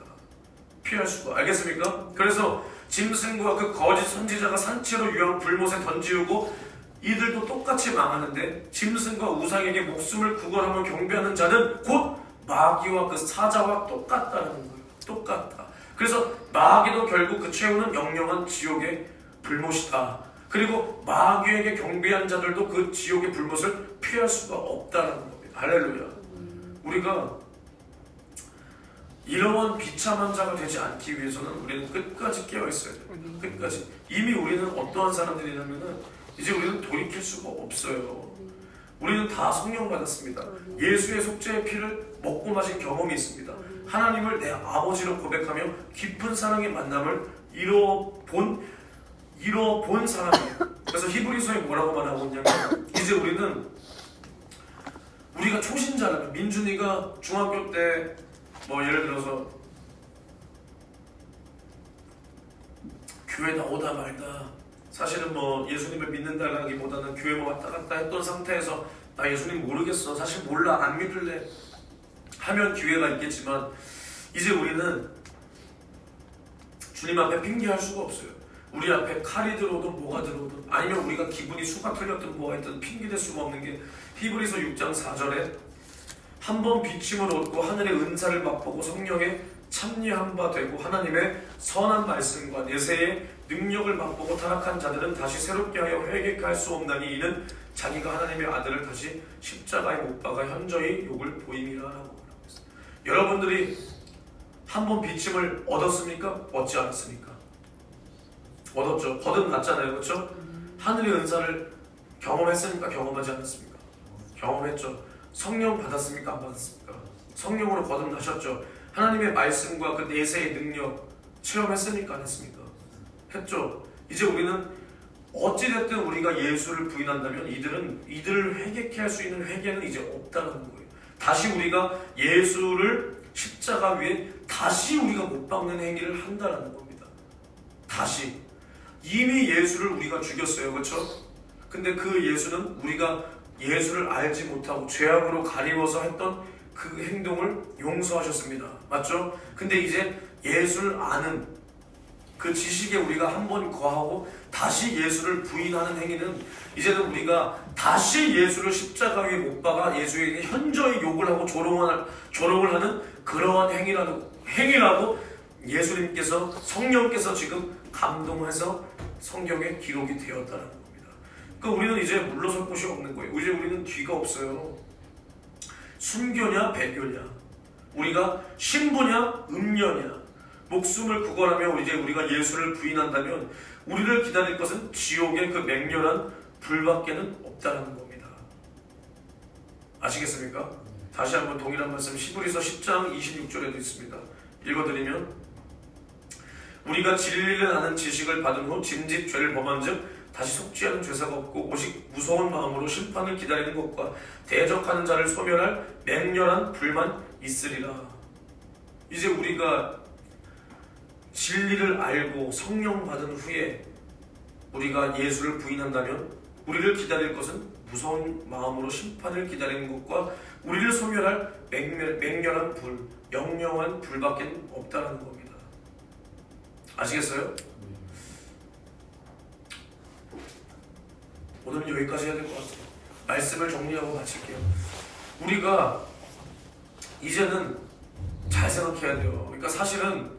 Speaker 1: 피할 수가. 알겠습니까? 그래서 짐승과 그 거짓 선지자가 산채로 유황 불못에 던지우고 이들도 똑같이 망하는데, 짐승과 우상에게 목숨을 구걸하며 경배하는 자는 곧 마귀와 그 사자와 똑같다는 거예요. 똑같다. 그래서 마귀도 결국 그 최후는 영영한 지옥의 불못이다. 그리고 마귀에게 경배한 자들도 그 지옥의 불못을 피할 수가 없다는 겁니다. 할렐루야. 우리가 이러한 비참한 자가 되지 않기 위해서는 우리는 끝까지 깨어있어야 돼요. 끝까지. 이미 우리는 어떠한 사람들이냐면은 이제 우리는 돌이킬 수가 없어요. 우리는 다 성령 받았습니다. 예수의 속죄의 피를 먹고 마신 경험이 있습니다. 하나님을 내 아버지로 고백하며 깊은 사랑의 만남을 이뤄본 사람이에요. 그래서 히브리서에 뭐라고 말하고 있냐면, 이제 우리가 초신자라면, 민준이가 중학교 때 뭐 예를 들어서 교회 나오다 말다, 사실은 뭐 예수님을 믿는다라기보다는 교회 뭐 왔다 갔다 했던 상태에서 나 예수님 모르겠어, 사실 몰라, 안 믿을래 하면 기회가 있겠지만, 이제 우리는 주님 앞에 핑계할 수가 없어요. 우리 앞에 칼이 들어오든 뭐가 들어오든, 아니면 우리가 기분이 수가 틀렸든 뭐가 있든 핑계댈 수가 없는 게, 히브리서 6장 4절에 한 번 비침을 얻고 하늘의 은사를 맛보고 성령에 참여한 바 되고 하나님의 선한 말씀과 내세의 능력을 맛보고 타락한 자들은 다시 새롭게 하여 회개할 수 없나니 이는 자기가 하나님의 아들을 다시 십자가에 못 박아 현저히 욕을 보임이라 라고 말하고 있습니다. 여러분들이 한 번 비침을 얻었습니까? 얻지 않았습니까? 얻었죠. 거듭났잖아요. 그렇죠? 하늘의 은사를 경험했습니까? 경험하지 않았습니까? 경험했죠. 성령 받았습니까? 안 받았습니까? 성령으로 거듭나셨죠. 하나님의 말씀과 그 내세의 능력 체험했습니까? 안 했습니까? 했죠. 이제 우리는 어찌됐든 우리가 예수를 부인한다면 이들을 회개케 할 수 있는 회개는 이제 없다는 거예요. 다시 우리가 예수를 십자가 위에 다시 우리가 못 박는 행위를 한다는 겁니다. 다시. 이미 예수를 우리가 죽였어요. 그렇죠? 근데 그 예수는 우리가 예수를 알지 못하고 죄악으로 가리워서 했던 그 행동을 용서하셨습니다. 맞죠? 근데 이제 예수를 아는 그 지식에 우리가 한 번 거하고 다시 예수를 부인하는 행위는, 이제는 우리가 다시 예수를 십자가 위에 못 박아 예수에게 현저히 욕을 하고 조롱을 하는 그러한 행위라고 예수님께서, 성령께서 지금 감동해서 성경에 기록이 되었다는 겁니다. 그러니까 우리는 이제 물러설 곳이 없는 거예요. 이제 우리는 뒤가 없어요. 순교냐 배교냐, 우리가 신부냐 음녀냐, 목숨을 구걸하며 이제 우리가 예수를 부인한다면 우리를 기다릴 것은 지옥의 그 맹렬한 불밖에는 없다는 겁니다. 아시겠습니까? 다시 한번 동일한 말씀 히브리서 10장 26절에도 있습니다. 읽어드리면, 우리가 진리를 아는 지식을 받은 후 짐짓 죄를 범한즉 다시 속지 않은 죄사가 없고 오직 무서운 마음으로 심판을 기다리는 것과 대적하는 자를 소멸할 맹렬한 불만 있으리라. 이제 우리가 진리를 알고 성령 받은 후에 우리가 예수를 부인한다면 우리를 기다릴 것은 무서운 마음으로 심판을 기다리는 것과 우리를 소멸할 맹렬한 불, 영영한 불밖에 없다는 겁니다. 아시겠어요? 오늘은 여기까지 해야 될 것 같아요. 말씀을 정리하고 마칠게요. 우리가 이제는 잘 생각해야 돼요. 그러니까 사실은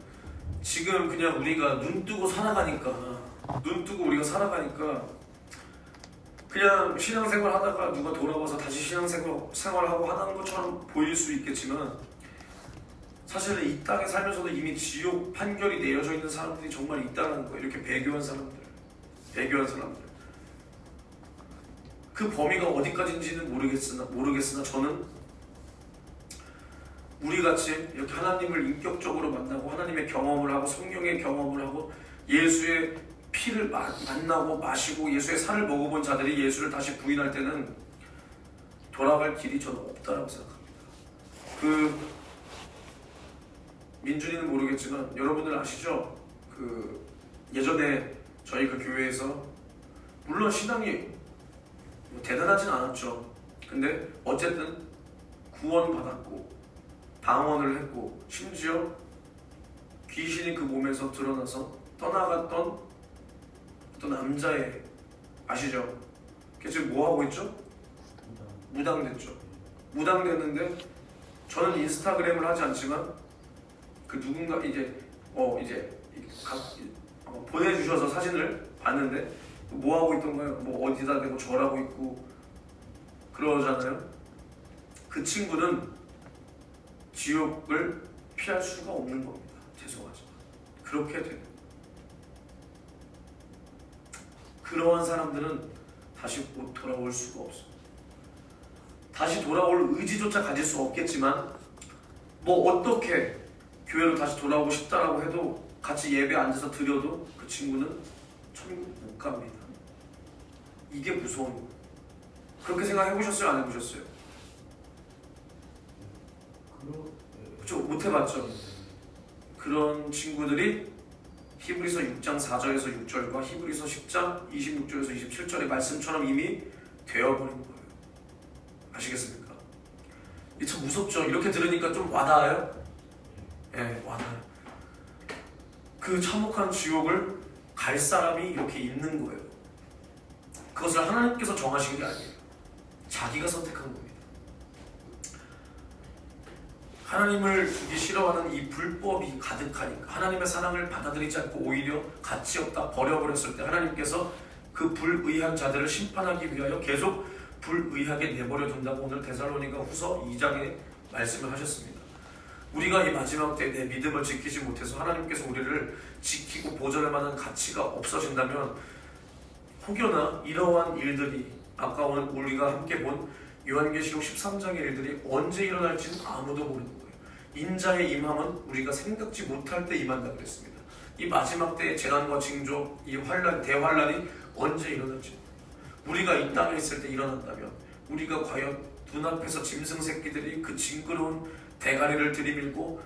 Speaker 1: 지금 그냥 우리가 눈 뜨고 살아가니까 그냥 신앙생활 하다가 누가 돌아와서 다시 신앙생활하고 하는 것처럼 보일 수 있겠지만 사실은 이 땅에 살면서도 이미 지옥 판결이 내려져 있는 사람들이 정말 있다는 거예요. 이렇게 배교한 사람들. 그 범위가 어디까지인지는 모르겠으나 저는 우리같이 이렇게 하나님을 인격적으로 만나고 하나님의 경험을 하고 성령의 경험을 하고 예수의 피를 만나고 마시고 예수의 살을 먹어본 자들이 예수를 다시 부인할 때는 돌아갈 길이 저는 없다라고 생각합니다. 민준이는 모르겠지만 여러분들 아시죠? 예전에 저희 그 교회에서 물론 신앙이 대단하진 않았죠. 근데 어쨌든 구원받았고 방언을 했고 심지어 귀신이 그 몸에서 드러나서 떠나갔던 어떤 남자애 아시죠? 걔 지금 뭐하고 있죠? 무당됐죠. 무당됐는데 저는 인스타그램을 하지 않지만 그 누군가 보내주셔서 사진을 봤는데 뭐하고 있던가요? 뭐 어디다 대고 절하고 있고 그러잖아요. 그 친구는 지옥을 피할 수가 없는 겁니다. 죄송하지만 그렇게 돼요. 그러한 사람들은 다시 못 돌아올 수가 없습니다. 다시 돌아올 의지조차 가질 수 없겠지만 뭐 어떻게 교회로 다시 돌아오고 싶다라고 해도 같이 예배 앉아서 드려도 그 친구는 천국 못 갑니다. 이게 무서운 거예요. 그렇게 생각해 보셨어요? 안 해보셨어요? 그렇죠? 못 해봤죠? 그런 친구들이 히브리서 6장 4절에서 6절과 히브리서 10장 26절에서 27절의 말씀처럼 이미 되어버린 거예요. 아시겠습니까? 이게 참 무섭죠? 이렇게 들으니까 좀 와닿아요? 네, 와닿아요. 그 참혹한 지옥을 갈 사람이 이렇게 있는 거예요. 그것을 하나님께서 정하신 게 아니에요. 자기가 선택한 겁니다. 하나님을 두기 싫어하는 이 불법이 가득하니까 하나님의 사랑을 받아들이지 않고 오히려 가치 없다 버려버렸을 때 하나님께서 그 불의한 자들을 심판하기 위하여 계속 불의하게 내버려 둔다고 오늘 데살로니가 후서 2장에 말씀을 하셨습니다. 우리가 이 마지막 때 내 믿음을 지키지 못해서 하나님께서 우리를 지키고 보존할 만한 가치가 없어진다면 혹여나 이러한 일들이 아까 오늘 우리가 함께 본 요한계시록 13장의 일들이 언제 일어날지는 아무도 모르는 거예요. 인자의 임함은 우리가 생각지 못할 때 임한다 그랬습니다. 이 마지막 때의 재난과 징조, 이 대환란이 언제 일어날지 우리가 이 땅에 있을 때 일어난다면 우리가 과연 눈앞에서 짐승 새끼들이 그 징그러운 대가리를 들이밀고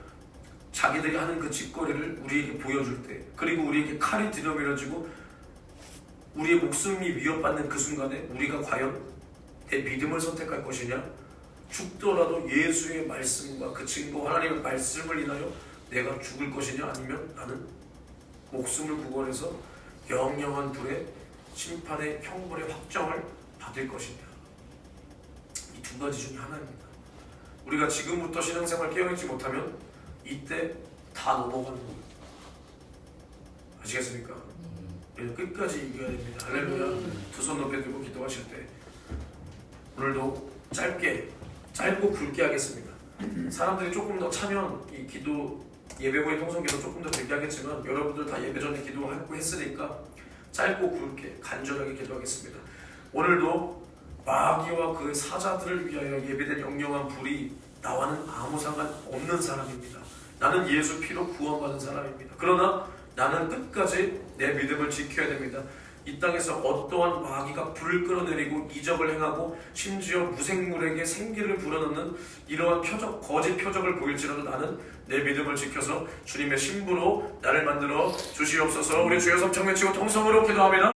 Speaker 1: 자기들이 하는 그 짓거리를 우리에게 보여줄 때 그리고 우리에게 칼이 들여밀어지고 우리의 목숨이 위협받는 그 순간에 우리가 과연 내 믿음을 선택할 것이냐 죽더라도 예수의 말씀과 그 증거 하나님의 말씀을 인하여 내가 죽을 것이냐 아니면 나는 목숨을 구원해서 영영한 불의 심판의 형벌의 확정을 받을 것이냐 이 두 가지 중에 하나입니다. 우리가 지금부터 신앙생활 깨어있지 못하면 이때 다 넘어가는 거예요. 아시겠습니까? 끝까지 이겨야 됩니다. 할렐루야. 두 손 높여 들고 기도하실 때 오늘도 짧고 굵게 하겠습니다. 사람들이 조금 더 차면 이 기도 예배 후에 통성 기도 조금 더 길게 하겠지만 여러분들 다 예배 전에 기도하고 했으니까 짧고 굵게 간절하게 기도하겠습니다. 오늘도 마귀와 그 사자들을 위하여 예배된 영영한 불이 나와는 아무 상관 없는 사람입니다. 나는 예수 피로 구원받은 사람입니다. 그러나 나는 끝까지 내 믿음을 지켜야 됩니다. 이 땅에서 어떠한 마귀가 불을 끌어내리고 이적을 행하고 심지어 무생물에게 생기를 불어넣는 이러한 표적, 거짓 표적을 보일지라도 나는 내 믿음을 지켜서 주님의 신부로 나를 만들어 주시옵소서. 우리 주여 삼창 외치고 통성으로 기도합니다.